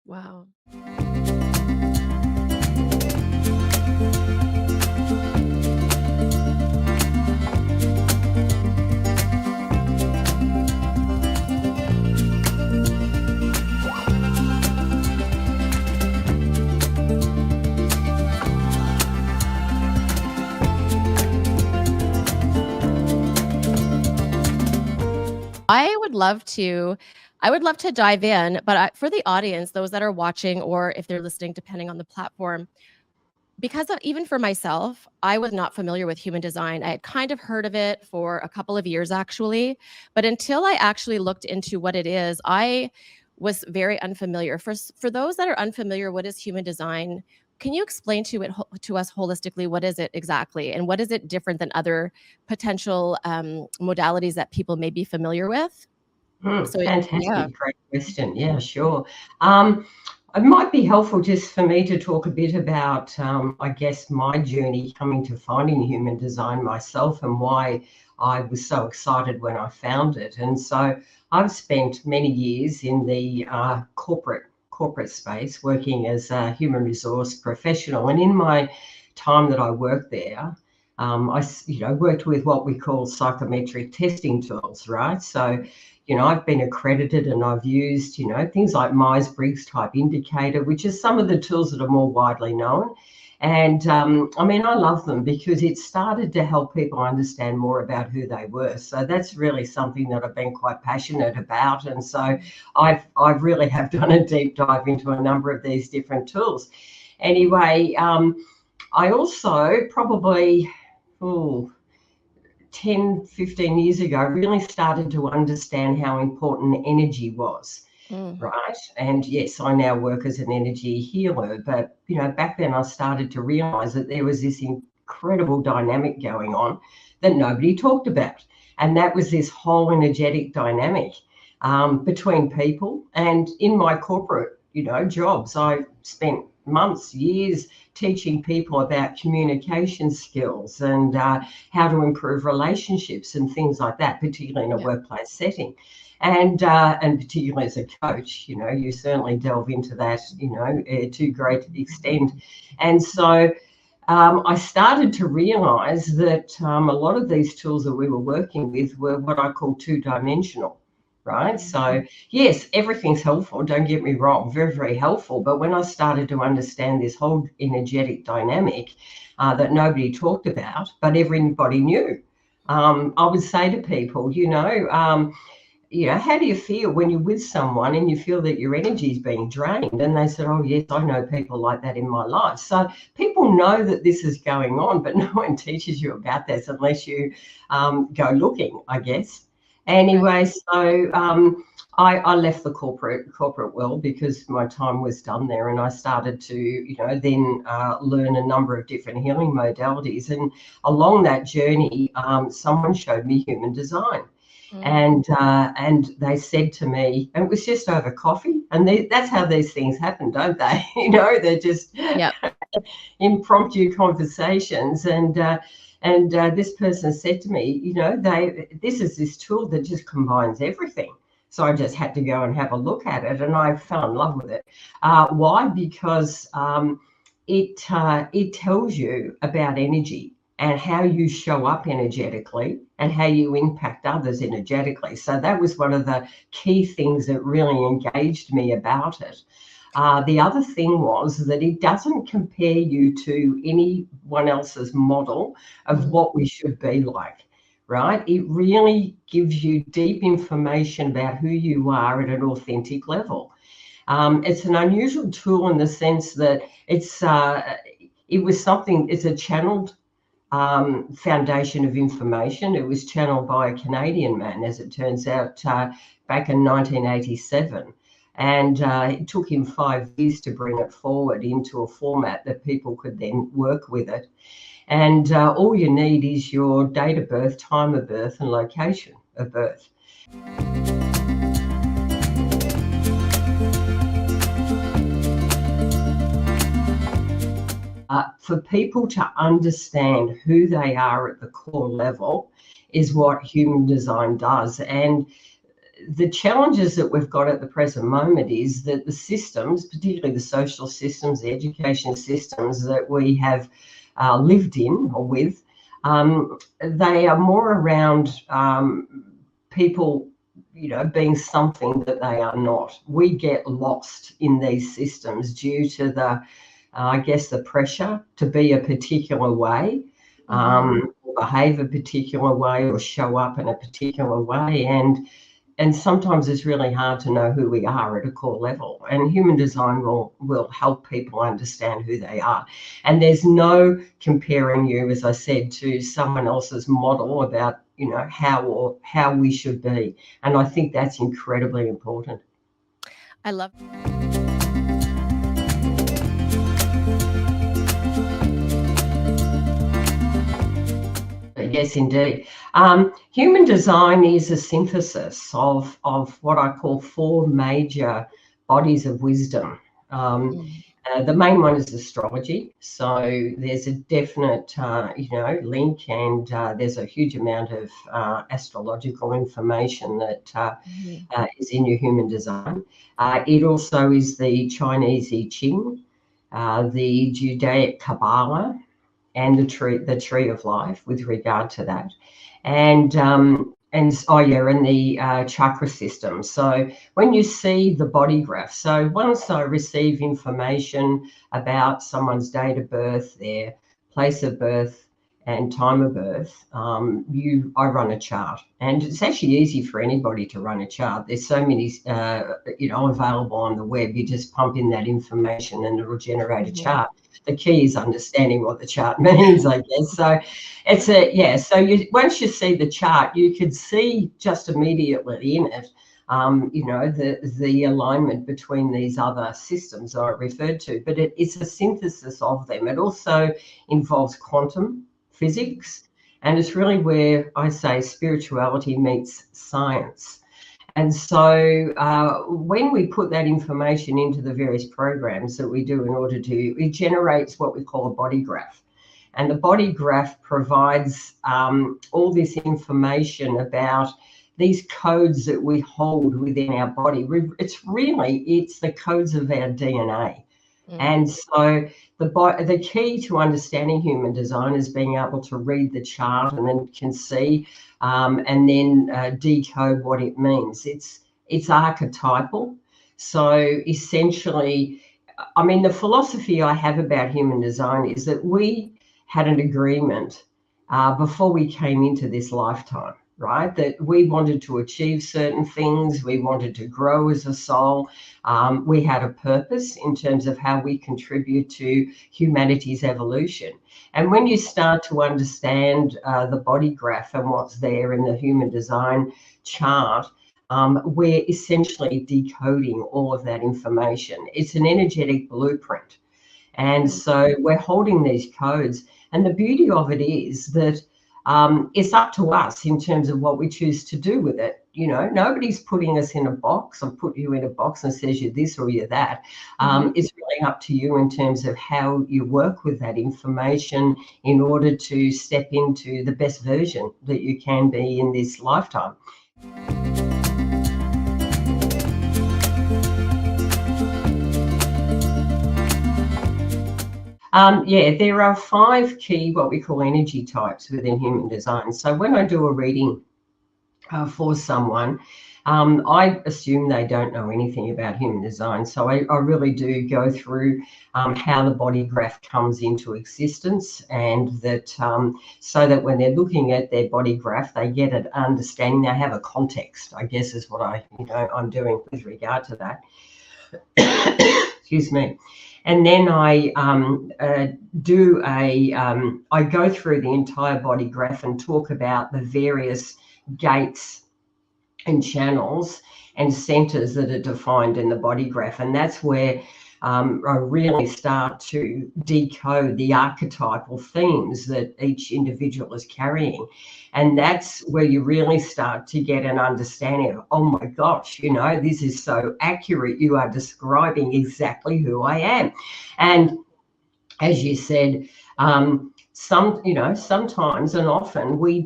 Wow. I would love to dive in, but for the audience, those that are watching or if they're listening, depending on the platform, because even for myself, I was not familiar with human design. I had kind of heard of it for a couple of years actually, but until I actually looked into what it is, I was very unfamiliar. For those that are unfamiliar, what is human design? Can you explain to us holistically what is it exactly, and what is it different than other potential modalities that people may be familiar with? Fantastic. Great question. Yeah, sure. It might be helpful just for me to talk a bit about, I guess, my journey coming to finding human design myself and why I was so excited when I found it. And so I've spent many years in the corporate space working as a human resource professional. And in my time that I worked there, I worked with what we call psychometric testing tools, right? So I've been accredited and I've used, things like Myers-Briggs type indicator, which is some of the tools that are more widely known. And I love them because it started to help people understand more about who they were. So that's really something that I've been quite passionate about. And so I've really have done a deep dive into a number of these different tools. Anyway, I also probably, 10, 15 years ago, really started to understand how important energy was, right? And yes, I now work as an energy healer, but, back then I started to realize that there was this incredible dynamic going on that nobody talked about. And that was this whole energetic dynamic between people. And in my corporate, jobs, I spent months, years teaching people about communication skills and how to improve relationships and things like that, particularly in a workplace setting. And particularly as a coach, you certainly delve into that, to a great extent. And so I started to realize that a lot of these tools that we were working with were what I call two-dimensional. Right. So, yes, everything's helpful. Don't get me wrong. Very, very helpful. But when I started to understand this whole energetic dynamic that nobody talked about, but everybody knew, I would say to people, how do you feel when you're with someone and you feel that your energy is being drained? And they said, oh, yes, I know people like that in my life. So people know that this is going on, but no one teaches you about this unless you go looking, I guess. Anyway, so I left the corporate world because my time was done there, and I started to, then learn a number of different healing modalities. And along that journey, someone showed me human design. And they said to me, and it was just over coffee, and that's how these things happen, don't they? They're just impromptu conversations. And this person said to me, this is this tool that just combines everything. So I just had to go and have a look at it, and I fell in love with it. Why? Because it tells you about energy and how you show up energetically and how you impact others energetically. So that was one of the key things that really engaged me about it. The other thing was that it doesn't compare you to anyone else's model of what we should be like, right? It really gives you deep information about who you are at an authentic level. It's an unusual tool in the sense that it's a channeled foundation of information. It was channeled by a Canadian man, as it turns out, back in 1987. And it took him 5 years to bring it forward into a format that people could then work with it. And all you need is your date of birth, time of birth, and location of birth. for people to understand who they are at the core level is what human design does. And the challenges that we've got at the present moment is that the systems, particularly the social systems, the education systems that we have lived in or with, they are more around people, being something that they are not. We get lost in these systems due to the, I guess, the pressure to be a particular way, behave a particular way, or show up in a particular way. And sometimes it's really hard to know who we are at a core level. And human design will help people understand who they are. And there's no comparing you, as I said, to someone else's model about, how we should be. And I think that's incredibly important. I love. Yes, indeed. Human design is a synthesis of what I call 4 major bodies of wisdom. The main one is astrology. So there's a definite, link, and there's a huge amount of astrological information that is in your human design. It also is the Chinese I Ching, the Judaic Kabbalah, and the tree of life with regard to that, and the chakra system. So when you see the body graph, so once I receive information about someone's date of birth, their place of birth and time of birth, I run a chart, and it's actually easy for anybody to run a chart. There's so many available on the web. You just pump in that information and it'll generate a chart. The key is understanding what the chart means, I guess. So so once you see the chart, you could see just immediately in it, the alignment between these other systems I referred to, but it's a synthesis of them. It also involves quantum physics, and it's really where I say spirituality meets science. And so when we put that information into the various programs that we do it generates what we call a body graph. And the body graph provides all this information about these codes that we hold within our body. It's the codes of our DNA. And so the key to understanding human design is being able to read the chart and then can see and then decode what it means. It's archetypal. So essentially, the philosophy I have about human design is that we had an agreement before we came into this lifetime, right? That we wanted to achieve certain things. We wanted to grow as a soul. We had a purpose in terms of how we contribute to humanity's evolution. And when you start to understand the body graph and what's there in the human design chart, we're essentially decoding all of that information. It's an energetic blueprint. And so we're holding these codes. And the beauty of it is that it's up to us in terms of what we choose to do with it. Nobody's putting us in a box or put you in a box and says you're this or you're that. It's really up to you in terms of how you work with that information in order to step into the best version that you can be in this lifetime. There are 5 key, what we call energy types within human design. So when I do a reading for someone, I assume they don't know anything about human design. So I really do go through how the body graph comes into existence, and that so that when they're looking at their body graph, they get an understanding. They have a context, I guess, is what I'm doing with regard to that. Excuse me. And then I I go through the entire body graph and talk about the various gates and channels and centers that are defined in the body graph. And that's where I really start to decode the archetypal themes that each individual is carrying. And that's where you really start to get an understanding of, oh my gosh, this is so accurate. You are describing exactly who I am. And as you said, sometimes and often we're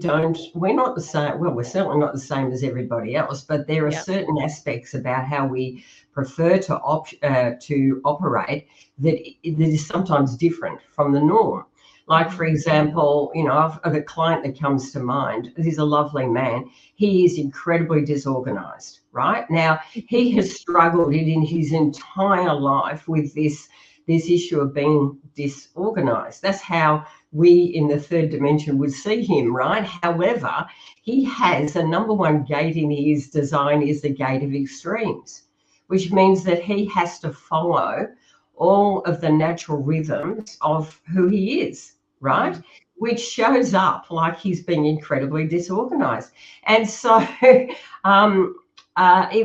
not the same. Well, we're certainly not the same as everybody else, but there are certain aspects about how we prefer to operate that is sometimes different from the norm. Like, for example, I've got a client that comes to mind. He's a lovely man. He is incredibly disorganized, right? Now, he has struggled in his entire life with this issue of being disorganized. That's how we in the third dimension would see him, right? However, he has a number one gate in his design is the gate of extremes, which means that he has to follow all of the natural rhythms of who he is, right? Which shows up like he's being incredibly disorganized. And so it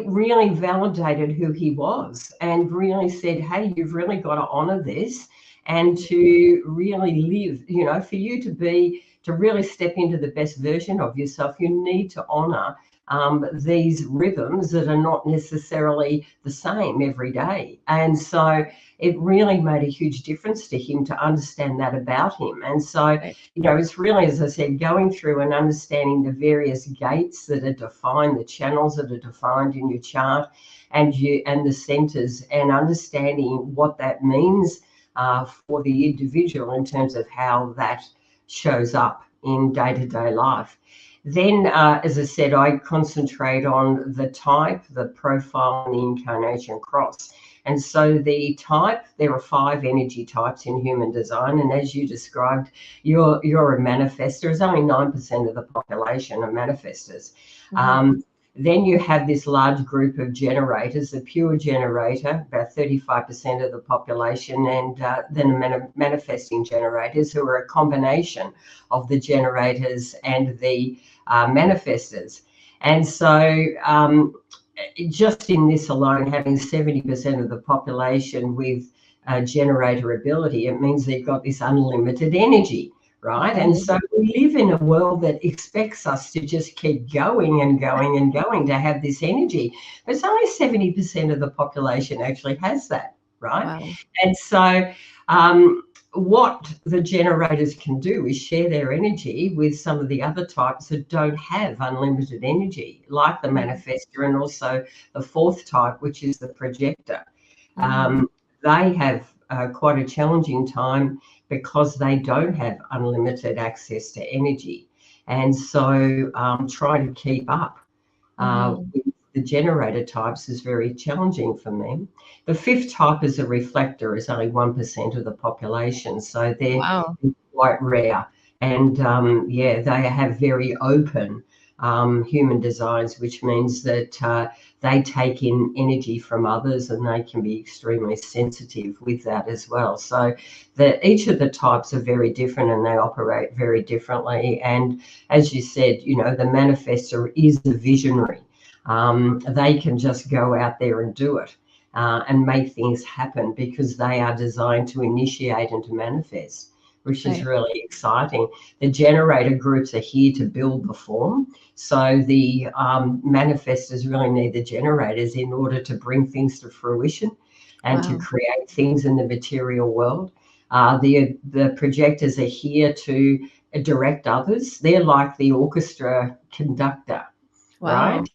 really validated who he was and really said, hey, you've really got to honor this and to really live, for you to really step into the best version of yourself, you need to honor these rhythms that are not necessarily the same every day. And so it really made a huge difference to him to understand that about him. And so, it's really, as I said, going through and understanding the various gates that are defined, the channels that are defined in your chart and the centers, and understanding what that means for the individual in terms of how that shows up in day-to-day life. Then, as I said, I concentrate on the type, the profile, and the incarnation cross. And so the type, there are 5 energy types in human design. And as you described, you're a manifester. There's only 9% of the population are manifestors. Then you have this large group of generators, the pure generator, about 35% of the population, and then the manifesting generators, who are a combination of the generators and the manifestors. And so just in this alone, having 70% of the population with generator ability, it means they've got this unlimited energy, right? And so we live in a world that expects us to just keep going and going and going to have this energy. But it's only 70% of the population actually has that, right? Wow. And so what the generators can do is share their energy with some of the other types that don't have unlimited energy, like the manifestor and also the 4th type, which is the projector. They have quite a challenging time because they don't have unlimited access to energy. And so trying to keep up with the generator types is very challenging for them. The 5th type is a reflector, is only 1% of the population. So they're quite rare. And they have very open human designs, which means that they take in energy from others and they can be extremely sensitive with that as well. So each of the types are very different and they operate very differently. And as you said, the manifestor is the visionary. They can just go out there and do it and make things happen because they are designed to initiate and to manifest, which is really exciting. The generator groups are here to build the form. So the manifestors really need the generators in order to bring things to fruition and to create things in the material world. The projectors are here to direct others. They're like the orchestra conductor, right?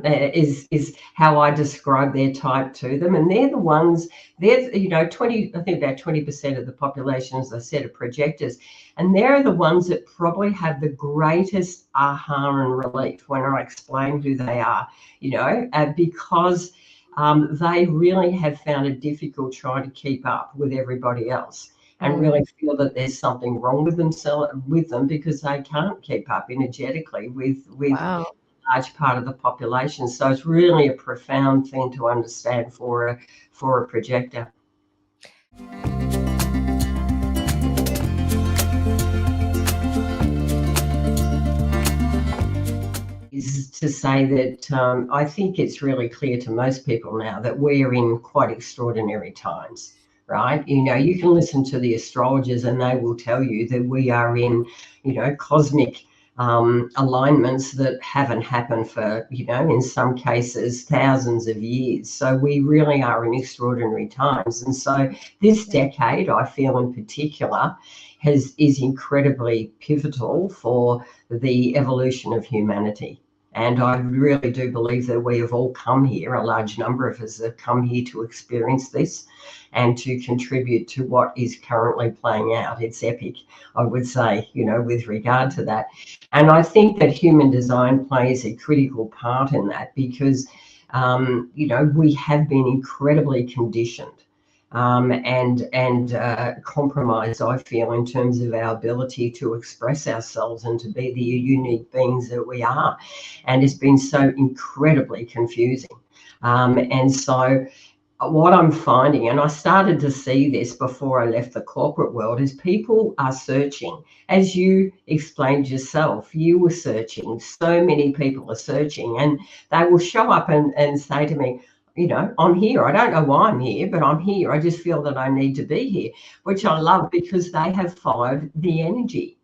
Is how I describe their type to them. And they're the ones, I think about 20% of the population, as I said, are projectors. And they're the ones that probably have the greatest aha and relief when I explain who they are, because they really have found it difficult trying to keep up with everybody else and really feel that there's something wrong with them because they can't keep up energetically with large part of the population. So it's really a profound thing to understand for a projector. Is to say that I think it's really clear to most people now that we're in quite extraordinary times, right? You can listen to the astrologers and they will tell you that we are in, cosmic alignments that haven't happened for, in some cases, thousands of years. So we really are in extraordinary times. And so this decade, I feel in particular, is incredibly pivotal for the evolution of humanity. And I really do believe that we have all come here, a large number of us have come here to experience this and to contribute to what is currently playing out. It's epic, I would say, with regard to that. And I think that human design plays a critical part in that because, we have been incredibly conditioned and compromised, I feel, in terms of our ability to express ourselves and to be the unique beings that we are. And it's been so incredibly confusing. And so what I'm finding, and I started to see this before I left the corporate world, is people are searching. As you explained yourself, you were searching. So many people are searching, and they will show up and say to me, I'm here. I don't know why I'm here, but I'm here. I just feel that I need to be here, which I love because they have followed the energy.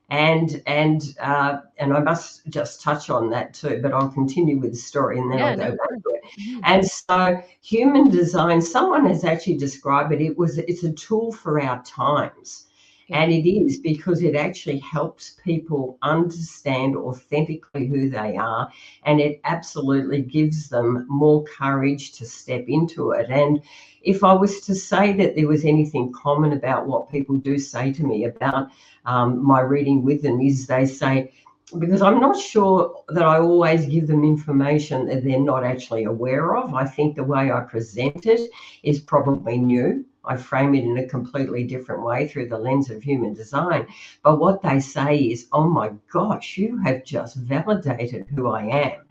And I must just touch on that too, but I'll continue with the story and then I'll go back to it. Mm-hmm. And so human design, someone has actually described it. It's a tool for our times. Yeah. And it is because it actually helps people understand authentically who they are, and it absolutely gives them more courage to step into it. And if I was to say that there was anything common about what people do say to me about my reading with them, is they say, because I'm not sure that I always give them information that they're not actually aware of. I think the way I present it is probably new. I frame it in a completely different way through the lens of human design. But what they say is, oh my gosh, you have just validated who I am.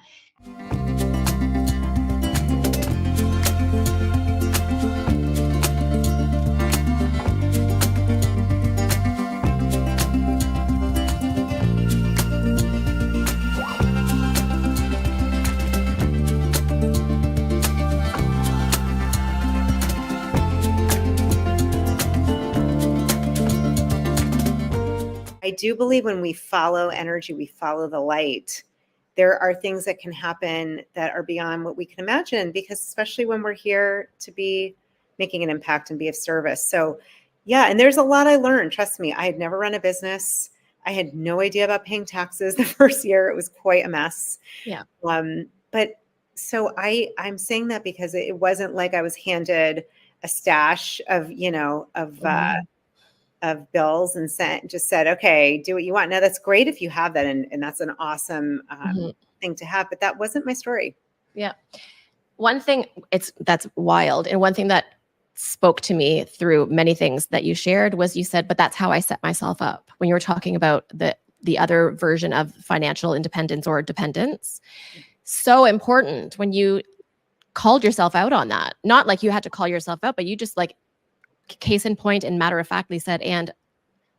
I do believe when we follow energy, we follow the light. There are things that can happen that are beyond what we can imagine, because especially when we're here to be making an impact and be of service. So yeah, and there's a lot I learned. Trust me, I had never run a business. I had no idea about paying taxes the first year. It was quite a mess. Yeah. But so I'm saying that because it wasn't like I was handed a stash of, of bills and just said, okay, do what you want. Now that's great if you have that. And that's an awesome thing to have, but that wasn't my story. Yeah. One thing that's wild. And one thing that spoke to me through many things that you shared was you said, but that's how I set myself up. When you were talking about the other version of financial independence or dependence, so important when you called yourself out on that. Not like you had to call yourself out, but you just like case in point and matter-of-factly said, and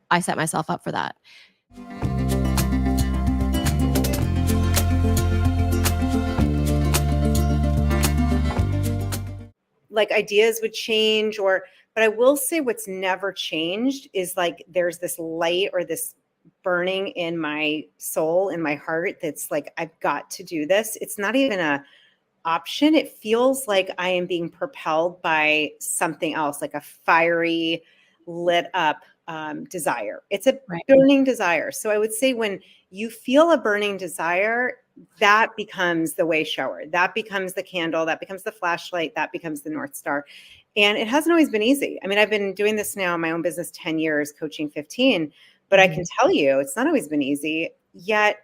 I set myself up for that. Like ideas would change, but I will say what's never changed is like there's this light or this burning in my soul, in my heart, that's like, I've got to do this. It's not even a option. It feels like I am being propelled by something else, like a fiery, lit up desire. It's a burning desire. So I would say when you feel a burning desire, that becomes the way shower, that becomes the candle, that becomes the flashlight, that becomes the North Star. And it hasn't always been easy. I mean, I've been doing this now in my own business 10 years, coaching 15, but I can tell you it's not always been easy. Yet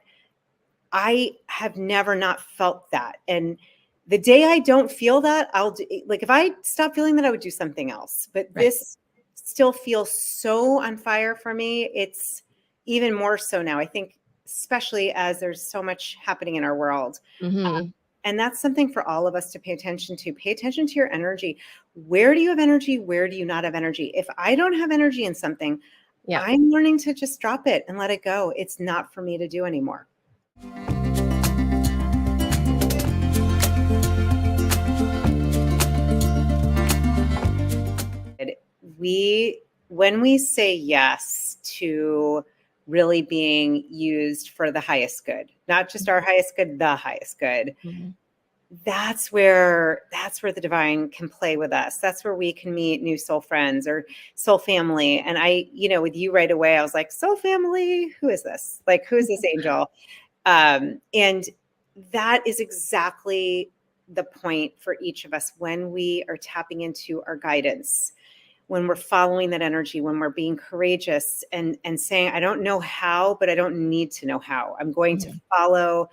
I have never not felt that. And the day I don't feel that, I'll do, like, if I stop feeling that, I would do something else. But this still feels so on fire for me. It's even more so now, I think, especially as there's so much happening in our world. And that's something for all of us to pay attention to. Pay attention to your energy. Where do you have energy? Where do you not have energy? If I don't have energy in something, I'm learning to just drop it and let it go. It's not for me to do anymore. When we say yes to really being used for the highest good, not just our highest good, the highest good. Mm-hmm. That's where the divine can play with us. That's where we can meet new soul friends or soul family. And I, with you right away, I was like, soul family, who is this? Like, who is this angel? And that is exactly the point for each of us when we are tapping into our guidance, when we're following that energy, when we're being courageous and saying, I don't know how, but I don't need to know how. I'm going to follow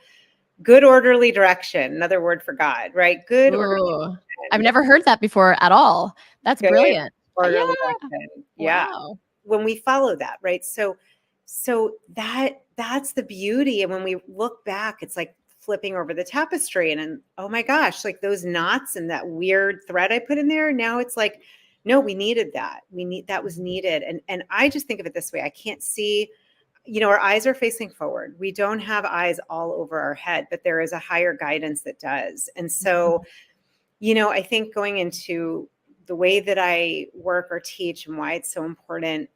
good orderly direction. Another word for God, right? Good orderly Ooh, I've never heard that before at all. That's good brilliant. orderly Yeah. direction. Yeah. Wow. When we follow that, right? So that's the beauty. And when we look back, it's like flipping over the tapestry and oh my gosh, like those knots and that weird thread I put in there. Now it's like, no, we needed that. That was needed. And I just think of it this way. I can't see, our eyes are facing forward. We don't have eyes all over our head, but there is a higher guidance that does. And so, I think going into the way that I work or teach and why it's so important,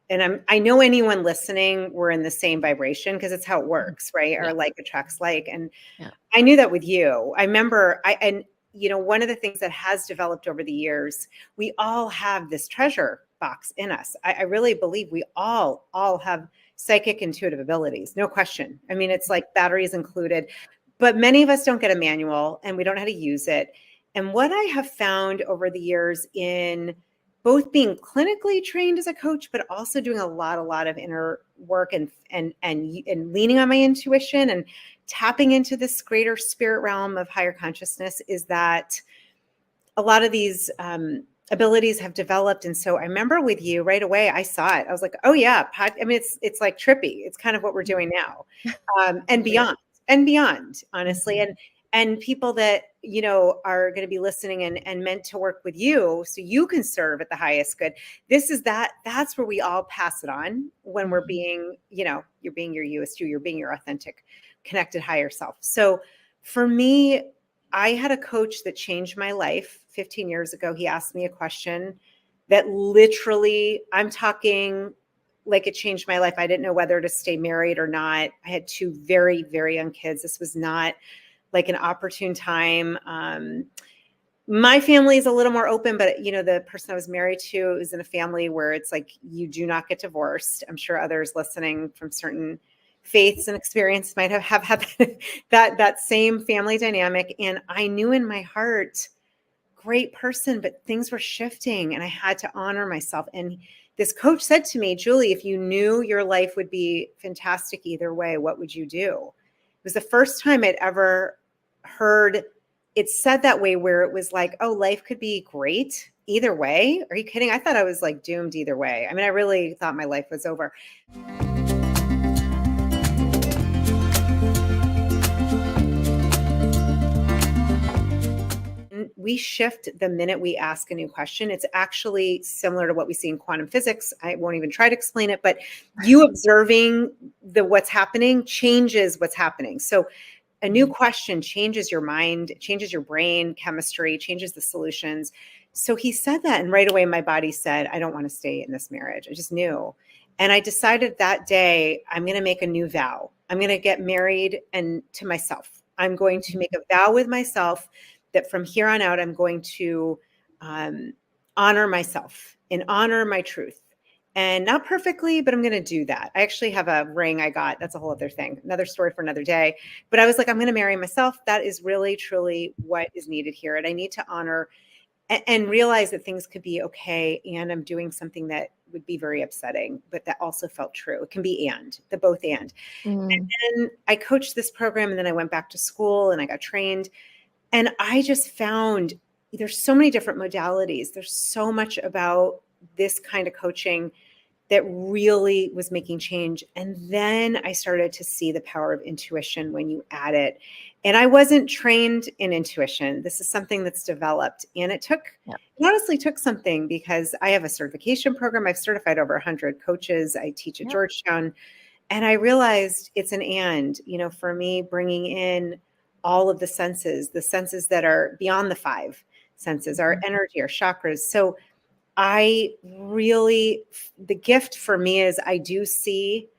and I know anyone listening, we're in the same vibration because it's how it works, right? Yeah. Our like attracts like. And Yeah. I knew that with you. I remember one of the things that has developed over the years, we all have this treasure box in us. I really believe we all have psychic intuitive abilities, no question. I mean, it's like batteries included, but many of us don't get a manual and we don't know how to use it. And what I have found over the years in both being clinically trained as a coach, but also doing a lot of inner work and leaning on my intuition and tapping into this greater spirit realm of higher consciousness is that a lot of these abilities have developed. And so I remember with you right away, I saw it. I was like, oh yeah. It's like trippy. It's kind of what we're doing now and beyond, honestly. And people that, are going to be listening and meant to work with you so you can serve at the highest good. That's where we all pass it on when we're being, you're being your USU, you're being your authentic, connected higher self. So for me, I had a coach that changed my life 15 years ago. He asked me a question that literally, I'm talking like it changed my life. I didn't know whether to stay married or not. I had two very, very young kids. This was not like an opportune time. My family is a little more open, but the person I was married to is in a family where it's like, you do not get divorced. I'm sure others listening from certain faiths and experience might have had that same family dynamic. And I knew in my heart, great person, but things were shifting and I had to honor myself. And this coach said to me, Julie, if you knew your life would be fantastic either way, what would you do? It was the first time I'd ever heard it said that way, where it was like, oh, life could be great either way. Are you kidding? I thought I was like doomed either way. I mean, I really thought my life was over. We shift the minute we ask a new question. It's actually similar to what we see in quantum physics. I won't even try to explain it, but you observing what's happening changes what's happening. So a new question changes your mind, changes your brain chemistry, changes the solutions. So he said that, and right away my body said, I don't want to stay in this marriage. I just knew. And I decided that day, I'm going to make a new vow. I'm going to get married and to myself. I'm going to make a vow with myself that from here on out, I'm going to honor myself and honor my truth. And not perfectly, but I'm going to do that. I actually have a ring I got. That's a whole other thing, another story for another day. But I was like, I'm going to marry myself. That is really, truly what is needed here. And I need to honor and realize that things could be okay. And I'm doing something that would be very upsetting, but that also felt true. It can be the both and. And then I coached this program and then I went back to school and I got trained. And I just found there's so many different modalities. There's so much about this kind of coaching that really was making change. And then I started to see the power of intuition when you add it. And I wasn't trained in intuition. This is something that's developed. And it honestly took something, because I have a certification program. I've certified over 100 coaches. I teach at Georgetown. And I realized it's an for me, bringing in all of the senses that are beyond the five senses, our energy, our chakras. So the gift for me is I do see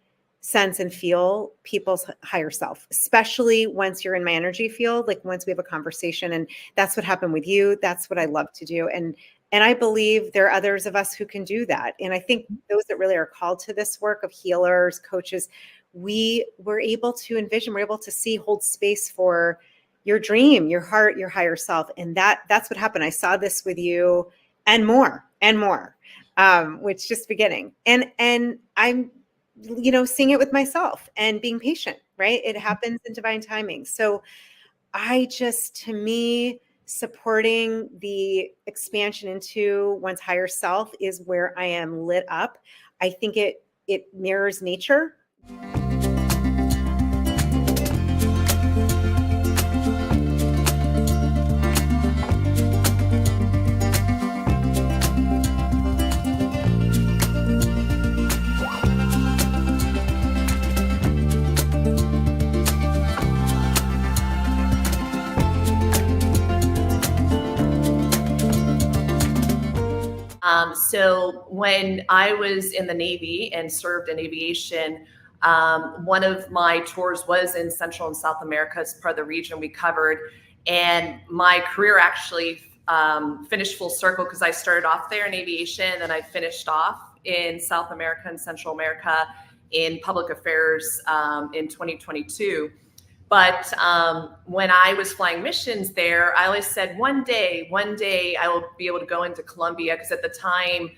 sense and feel people's higher self, especially once you're in my energy field, like once we have a conversation. And that's what happened with you. That's what I love to do. And I believe there are others of us who can do that. And I think those that really are called to this work of healers, coaches, we were able to envision, we're able to see, hold space for your dream, your heart, your higher self. And that's what happened. I saw this with you and more, which is just beginning. And I'm, seeing it with myself and being patient, right? It happens in divine timing. So to me, supporting the expansion into one's higher self is where I am lit up. I think it mirrors nature. So when I was in the Navy and served in aviation, one of my tours was in Central and South America as part of the region we covered. And my career actually finished full circle because I started off there in aviation and I finished off in South America and Central America in public affairs in 2022. But when I was flying missions there, I always said, one day I will be able to go into Colombia, because at the time,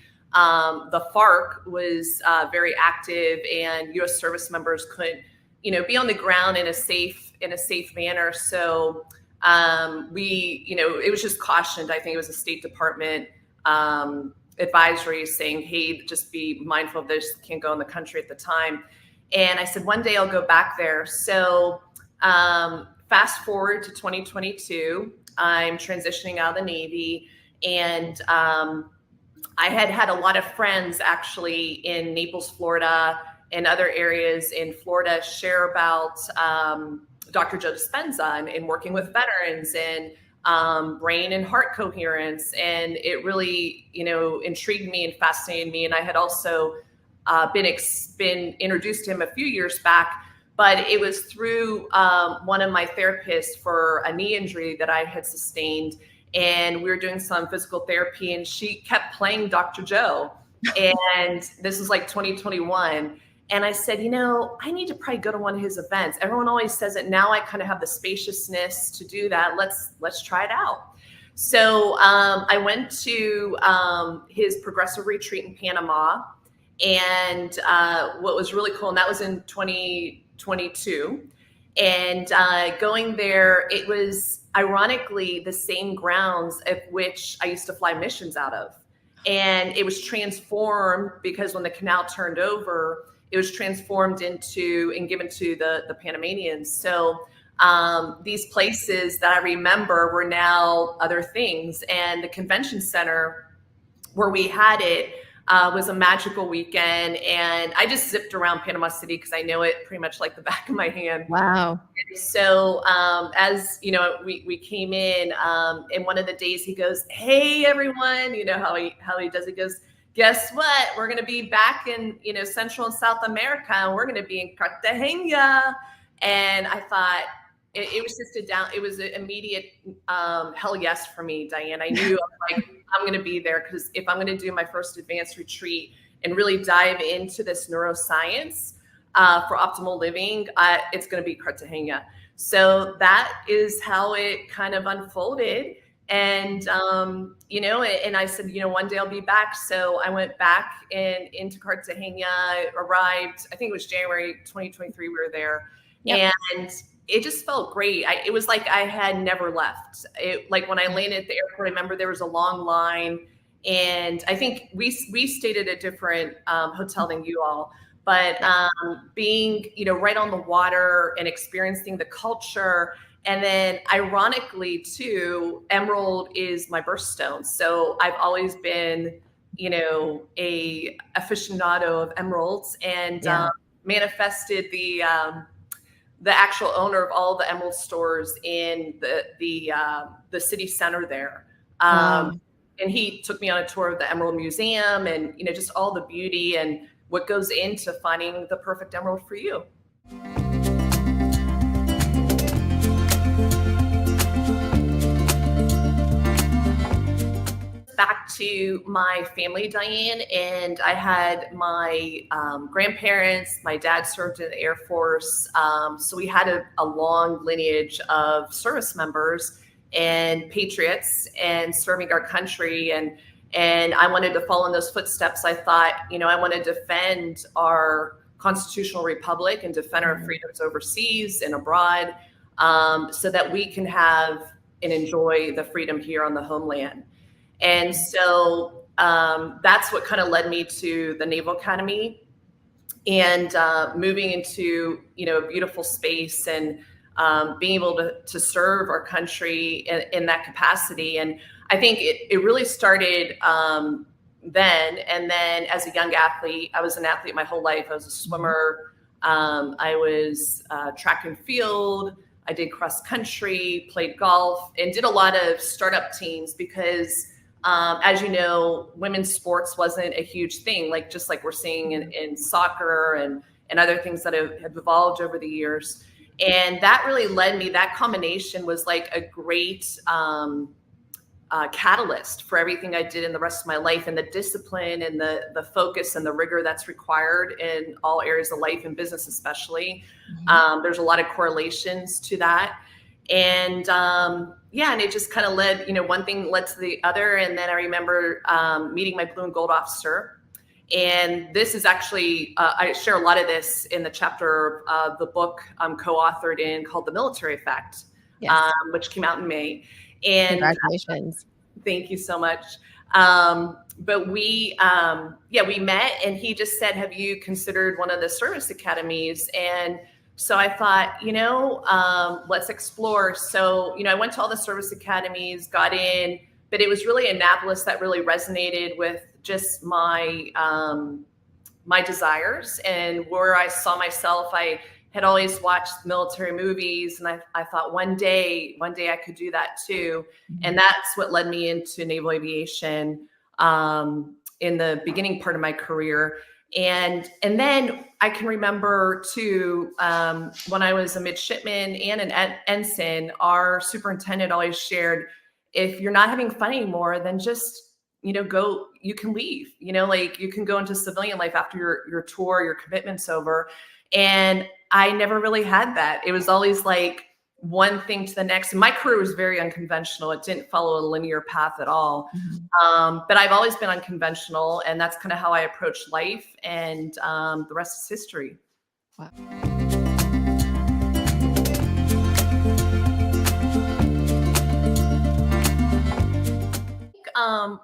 the FARC was very active, and U.S. service members couldn't, be on the ground in a safe manner. So it was just cautioned. I think it was a State Department advisory saying, hey, just be mindful of this. Can't go in the country at the time. And I said, one day I'll go back there. So fast forward to 2022, I'm transitioning out of the Navy, and I had a lot of friends actually in Naples, Florida, and other areas in Florida share about Dr. Joe Dispenza and working with veterans and brain and heart coherence. And it really, intrigued me and fascinated me. And I had also been introduced to him a few years back. But it was through one of my therapists for a knee injury that I had sustained. And we were doing some physical therapy, and she kept playing Dr. Joe. And this was like 2021. And I said, I need to probably go to one of his events. Everyone always says it. Now I kind of have the spaciousness to do that. Let's try it out. So I went to his progressive retreat in Panama. And what was really cool, and that was in 2022, and going there, it was ironically the same grounds of which I used to fly missions out of. And it was transformed because when the canal turned over, it was transformed into and given to the Panamanians. So these places that I remember were now other things. And the convention center where we had it was a magical weekend, and I just zipped around Panama City because I know it pretty much like the back of my hand. Wow. And so as we came in, and one of the days he goes, hey everyone, how he does it, goes, guess what, we're going to be back in Central and South America, and we're going to be in Cartagena. And I thought it was just it was an immediate hell yes for me, Diane. I knew I'm going to be there, because if I'm going to do my first advanced retreat and really dive into this neuroscience for optimal living, it's going to be Cartagena. So that is how it kind of unfolded. And, and I said, one day I'll be back. So I went back into Cartagena, arrived, I think it was January 2023, we were there. Yep. And it just felt great. It was like I had never left. Like when I landed at the airport, I remember there was a long line, and I think we stayed at a different hotel than you all. But being, right on the water and experiencing the culture, and then ironically too, emerald is my birthstone. So I've always been, a aficionado of emeralds, and manifested the actual owner of all the emerald stores in the city center there. And he took me on a tour of the Emerald Museum, and, just all the beauty. And what goes into finding the perfect emerald for you. Back to my family, Diane, and I had my grandparents. My dad served in the Air Force, so we had a long lineage of service members and patriots and serving our country. And I wanted to follow in those footsteps. I thought, I want to defend our constitutional republic and defend our freedoms overseas and abroad, so that we can have and enjoy the freedom here on the homeland. And so that's what kind of led me to the Naval Academy and moving into, a beautiful space and being able to serve our country in that capacity. And I think it really started then. And then as a young athlete, I was an athlete my whole life. I was a swimmer. I was track and field. I did cross country, played golf, and did a lot of startup teams because as you know, women's sports wasn't a huge thing, just like we're seeing in soccer and other things that have evolved over the years. And that really led me, that combination was like a great catalyst for everything I did in the rest of my life, and the discipline and the focus and the rigor that's required in all areas of life and business especially. There's a lot of correlations to that. And and it just kind of led, one thing led to the other. And then I remember meeting my blue and gold officer. And this is actually, I share a lot of this in the chapter of the book I'm co-authored in called The Military Effect, yes. Which came out in May. And congratulations. Thank you so much. But we met, and he just said, have you considered one of the service academies? And so I thought, let's explore. So, I went to all the service academies, got in, but it was really Annapolis that really resonated with just my my desires and where I saw myself. I had always watched military movies, and I thought one day I could do that too. And that's what led me into naval aviation in the beginning part of my career. And then I can remember too, when I was a midshipman and an ensign, our superintendent always shared, if you're not having fun anymore, then just, go, you can leave, you can go into civilian life after your tour, your commitment's over. And I never really had that. It was always like one thing to the next. And my career was very unconventional. It didn't follow a linear path at all. But I've always been unconventional, and that's kind of how I approach life. And the rest is history. Wow.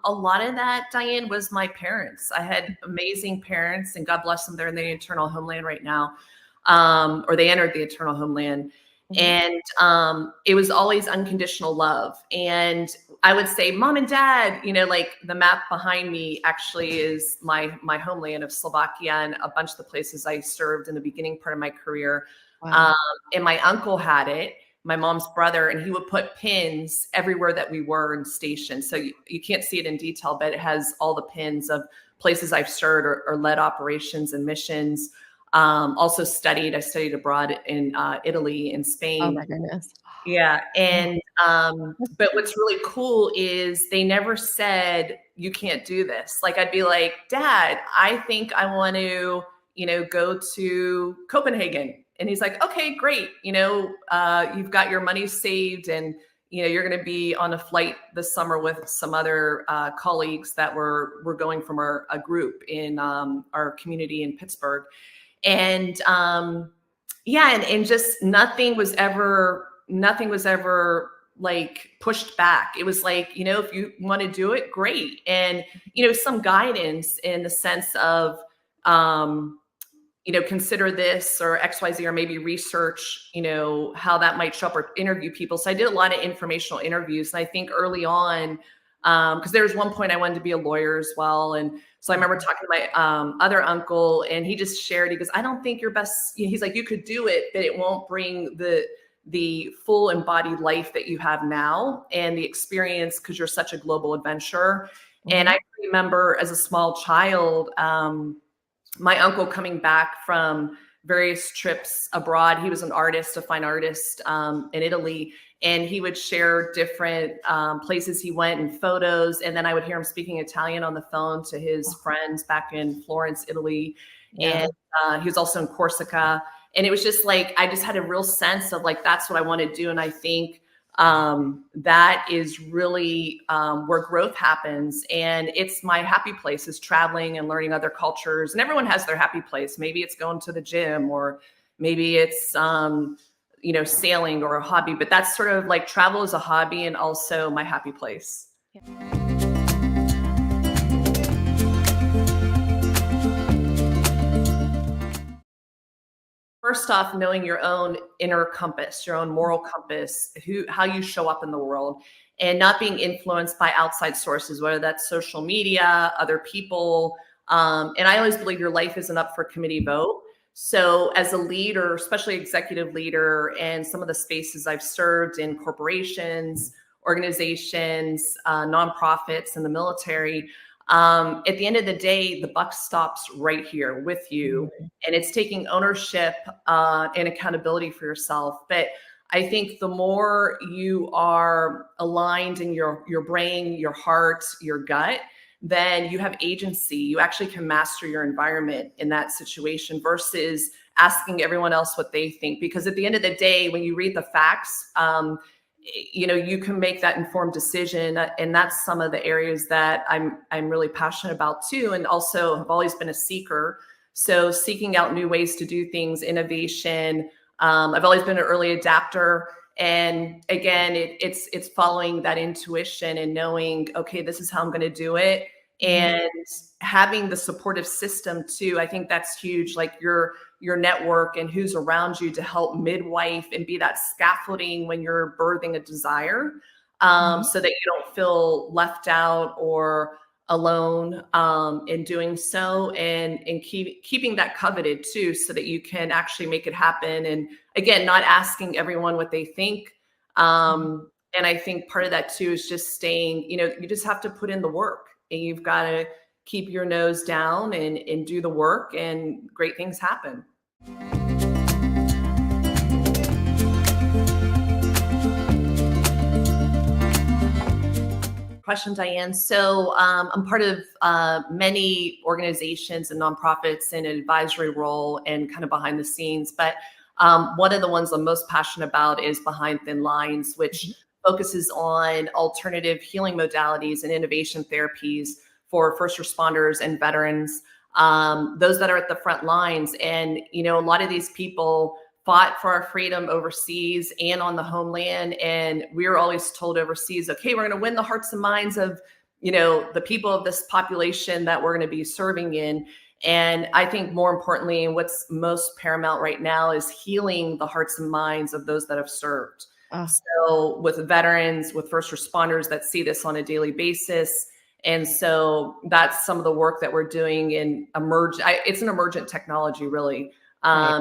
A lot of that, Diane, was my parents. I had amazing parents, and God bless them. They're in the eternal homeland right now, or they entered the eternal homeland. And it was always unconditional love. And I would say, Mom and Dad, like the map behind me actually is my homeland of Slovakia and a bunch of the places I served in the beginning part of my career. Wow. And my uncle had it, my mom's brother, and he would put pins everywhere that we were in stations. So you can't see it in detail, but it has all the pins of places I've served or led operations and missions. Also I studied abroad in Italy and Spain. Oh my goodness. Yeah. And, but what's really cool is they never said, you can't do this. Like, I'd be like, Dad, I think I want to, go to Copenhagen. And he's like, okay, great. You've got your money saved, and, you're going to be on a flight this summer with some other colleagues that were going from a group in our community in Pittsburgh. And and just nothing was ever like pushed back. It was like, if you want to do it, great. And, some guidance in the sense of, consider this or XYZ, or maybe research, how that might show up, or interview people. So I did a lot of informational interviews. And I think early on, because there was one point I wanted to be a lawyer as well. And so I remember talking to my other uncle, and he just shared, he goes, I don't think you're best. He's like, you could do it, but it won't bring the full embodied life that you have now and the experience, because you're such a global adventurer. And I remember as a small child, my uncle coming back from various trips abroad. He was an artist, a fine artist in Italy, and he would share different places he went and photos. And then I would hear him speaking Italian on the phone to his friends back in Florence, Italy. Yeah. And he was also in Corsica. And it was just like, I just had a real sense of like, that's what I want to do. And I think that is really where growth happens. And it's my happy place is traveling and learning other cultures. And everyone has their happy place. Maybe it's going to the gym, or maybe it's, sailing or a hobby, but that's sort of like travel is a hobby and also my happy place. Yeah. First off, knowing your own inner compass, your own moral compass, how you show up in the world, and not being influenced by outside sources, whether that's social media, other people. And I always believe your life isn't up for committee vote. So as a leader, especially executive leader, and some of the spaces I've served in corporations, organizations, nonprofits, and the military, at the end of the day, the buck stops right here with you. And it's taking ownership and accountability for yourself. But I think the more you are aligned in your brain, your heart, your gut, then you have agency. You actually can master your environment in that situation versus asking everyone else what they think. Because at the end of the day, when you read the facts, you can make that informed decision. And that's some of the areas that I'm really passionate about too. And also have always been a seeker. So seeking out new ways to do things, innovation. I've always been an early adapter. And again, it's following that intuition and knowing, okay, this is how I'm going to do it. And having the supportive system too. I think that's huge. Like your network and who's around you to help midwife and be that scaffolding when you're birthing a desire, so that you don't feel left out or alone in doing so, and keeping that coveted too, so that you can actually make it happen. And again, not asking everyone what they think. And I think part of that too is just staying, you just have to put in the work, and you've got to keep your nose down and do the work, and great things happen. Question, Diane. So I'm part of many organizations and nonprofits in an advisory role and kind of behind the scenes. But one of the ones I'm most passionate about is Behind Thin Lines, which focuses on alternative healing modalities and innovation therapies for first responders and veterans, those that are at the front lines. And, a lot of these people fought for our freedom overseas and on the homeland. And we were always told overseas, okay, we're going to win the hearts and minds of, the people of this population that we're going to be serving in. And I think more importantly, and what's most paramount right now is healing the hearts and minds of those that have served. So with veterans, with first responders that see this on a daily basis. And so that's some of the work that we're doing in it's an emergent technology, really. Right.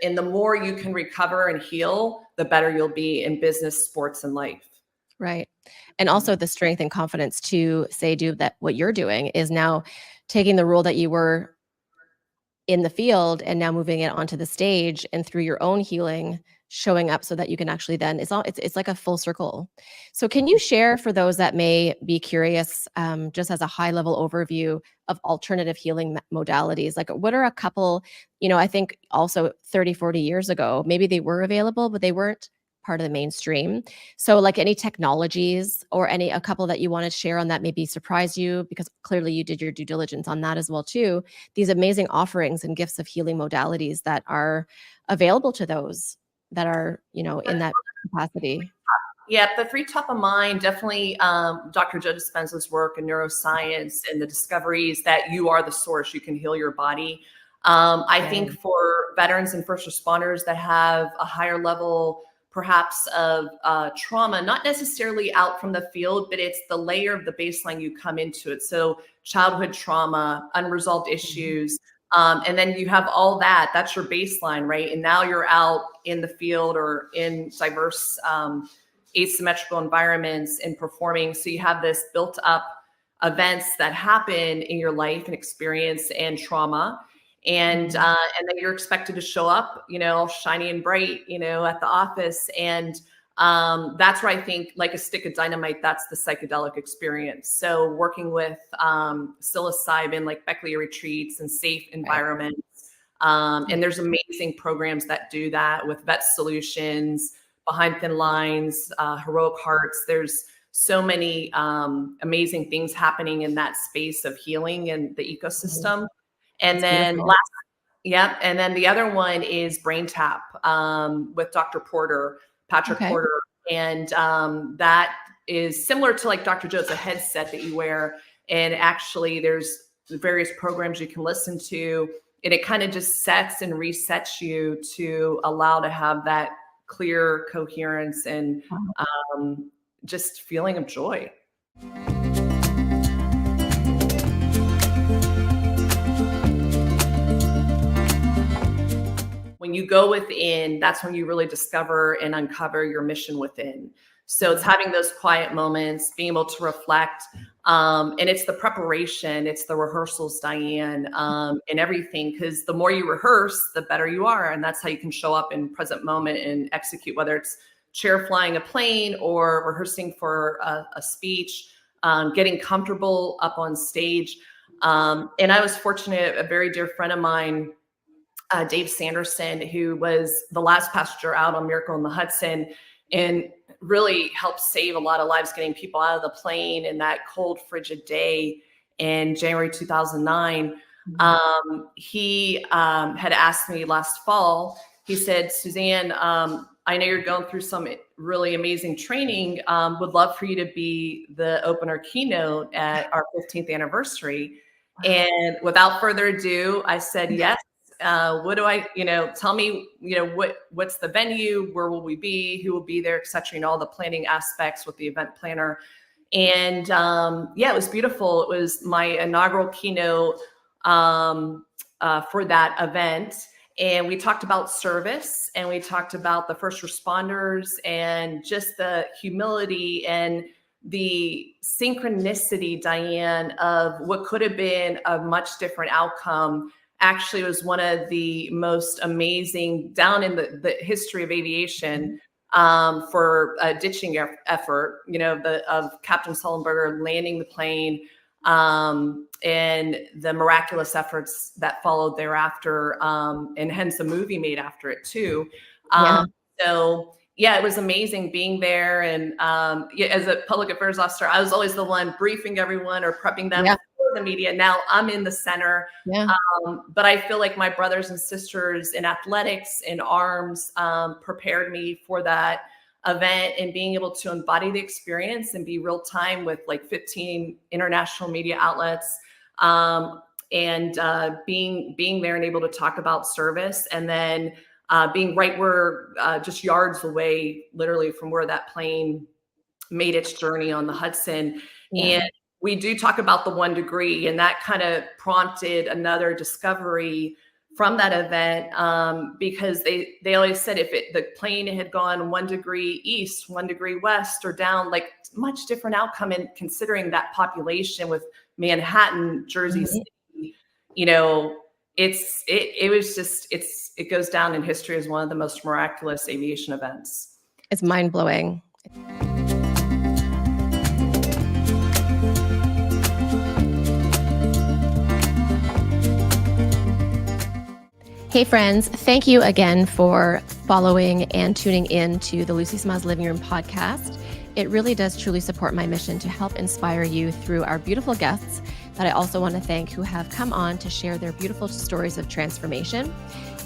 And the more you can recover and heal, the better you'll be in business, sports, and life. Right. And also the strength and confidence to say, do that. What you're doing is now taking the role that you were in the field and now moving it onto the stage, and through your own healing, showing up so that you can actually then it's like a full circle. So can you share for those that may be curious, just as a high level overview of alternative healing modalities? Like what are a couple, I think also 30, 40 years ago, maybe they were available, but they weren't part of the mainstream. So like any technologies or a couple that you want to share on that maybe surprise you, because clearly you did your due diligence on that as well too. These amazing offerings and gifts of healing modalities that are available to those that are, in that capacity. Yeah, the three top of mind, definitely Dr. Joe Dispenza's work in neuroscience and the discoveries that you are the source, you can heal your body. I think for veterans and first responders that have a higher level perhaps of trauma, not necessarily out from the field, but it's the layer of the baseline you come into it. So childhood trauma, unresolved issues, and then you have all that's your baseline, right? And now you're out in the field or in diverse asymmetrical environments and performing. So you have this built up events that happen in your life and experience and trauma. And then you're expected to show up, shiny and bright, at the office. And that's where I think, like a stick of dynamite, that's the psychedelic experience. So working with psilocybin, like Beckley retreats and safe environments. And there's amazing programs that do that with Vet Solutions, Behind Thin Lines, Heroic Hearts. There's so many amazing things happening in that space of healing and the ecosystem. And then and then the other one is Brain Tap with Dr. Porter, Patrick Porter. And that is similar to like Dr. Joe. It's a headset that you wear. And actually there's various programs you can listen to. And it kind of just sets and resets you to allow to have that clear coherence and just feeling of joy. When you go within, that's when you really discover and uncover your mission within. So it's having those quiet moments, being able to reflect, and it's the preparation, it's the rehearsals, Diane, and everything. Because the more you rehearse, the better you are, and that's how you can show up in present moment and execute. Whether it's chair flying a plane or rehearsing for a speech, getting comfortable up on stage. And I was fortunate; a very dear friend of mine, Dave Sanderson, who was the last passenger out on Miracle on the Hudson, and really helped save a lot of lives getting people out of the plane in that cold, frigid day in January 2009. He had asked me last fall, he said, Suzanne, I know you're going through some really amazing training. Would love for you to be the opener keynote at our 15th anniversary. And without further ado, I said, yes. What do I, tell me, what's the venue, where will we be, who will be there, et cetera, all the planning aspects with the event planner. And it was beautiful. It was my inaugural keynote for that event. And we talked about service, and we talked about the first responders and just the humility and the synchronicity, Diane, of what could have been a much different outcome. Actually was one of the most amazing down in the history of aviation for a ditching effort, of Captain Sullenberger landing the plane and the miraculous efforts that followed thereafter, and hence a movie made after it too. So it was amazing being there. And as a public affairs officer, I was always the one briefing everyone or prepping them for the media. Now I'm in the center. But I feel like my brothers and sisters in athletics and arms prepared me for that event, and being able to embody the experience and be real time with like 15 international media outlets, and being there and able to talk about service, and then being right where just yards away, literally from where that plane made its journey on the Hudson. And we do talk about the 1 degree, and that kind of prompted another discovery from that event, because they always said if the plane had gone 1 degree east, 1 degree west, or down, like much different outcome. And considering that population with Manhattan, Jersey City, it goes down in history as one of the most miraculous aviation events. It's mind blowing. Hey friends, thank you again for following and tuning in to the Lucy Smiles Living Room podcast. It really does truly support my mission to help inspire you through our beautiful guests that I also want to thank, who have come on to share their beautiful stories of transformation.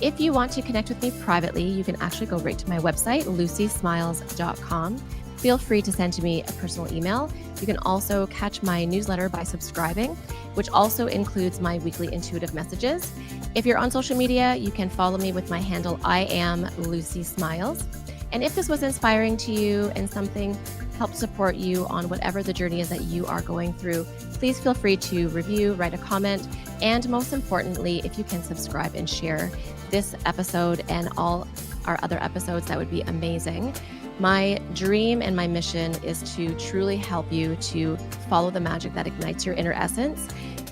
If you want to connect with me privately, you can actually go right to my website, lucysmiles.com. Feel free to send to me a personal email. You can also catch my newsletter by subscribing, which also includes my weekly intuitive messages. If you're on social media, you can follow me with my handle, I am Lucy Smiles. And if this was inspiring to you and something helped support you on whatever the journey is that you are going through, please feel free to review, write a comment, and most importantly, if you can subscribe and share this episode and all our other episodes, that would be amazing. My dream and my mission is to truly help you to follow the magic that ignites your inner essence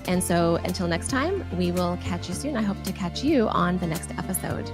And so until next time, we will catch you soon. I hope to catch you on the next episode.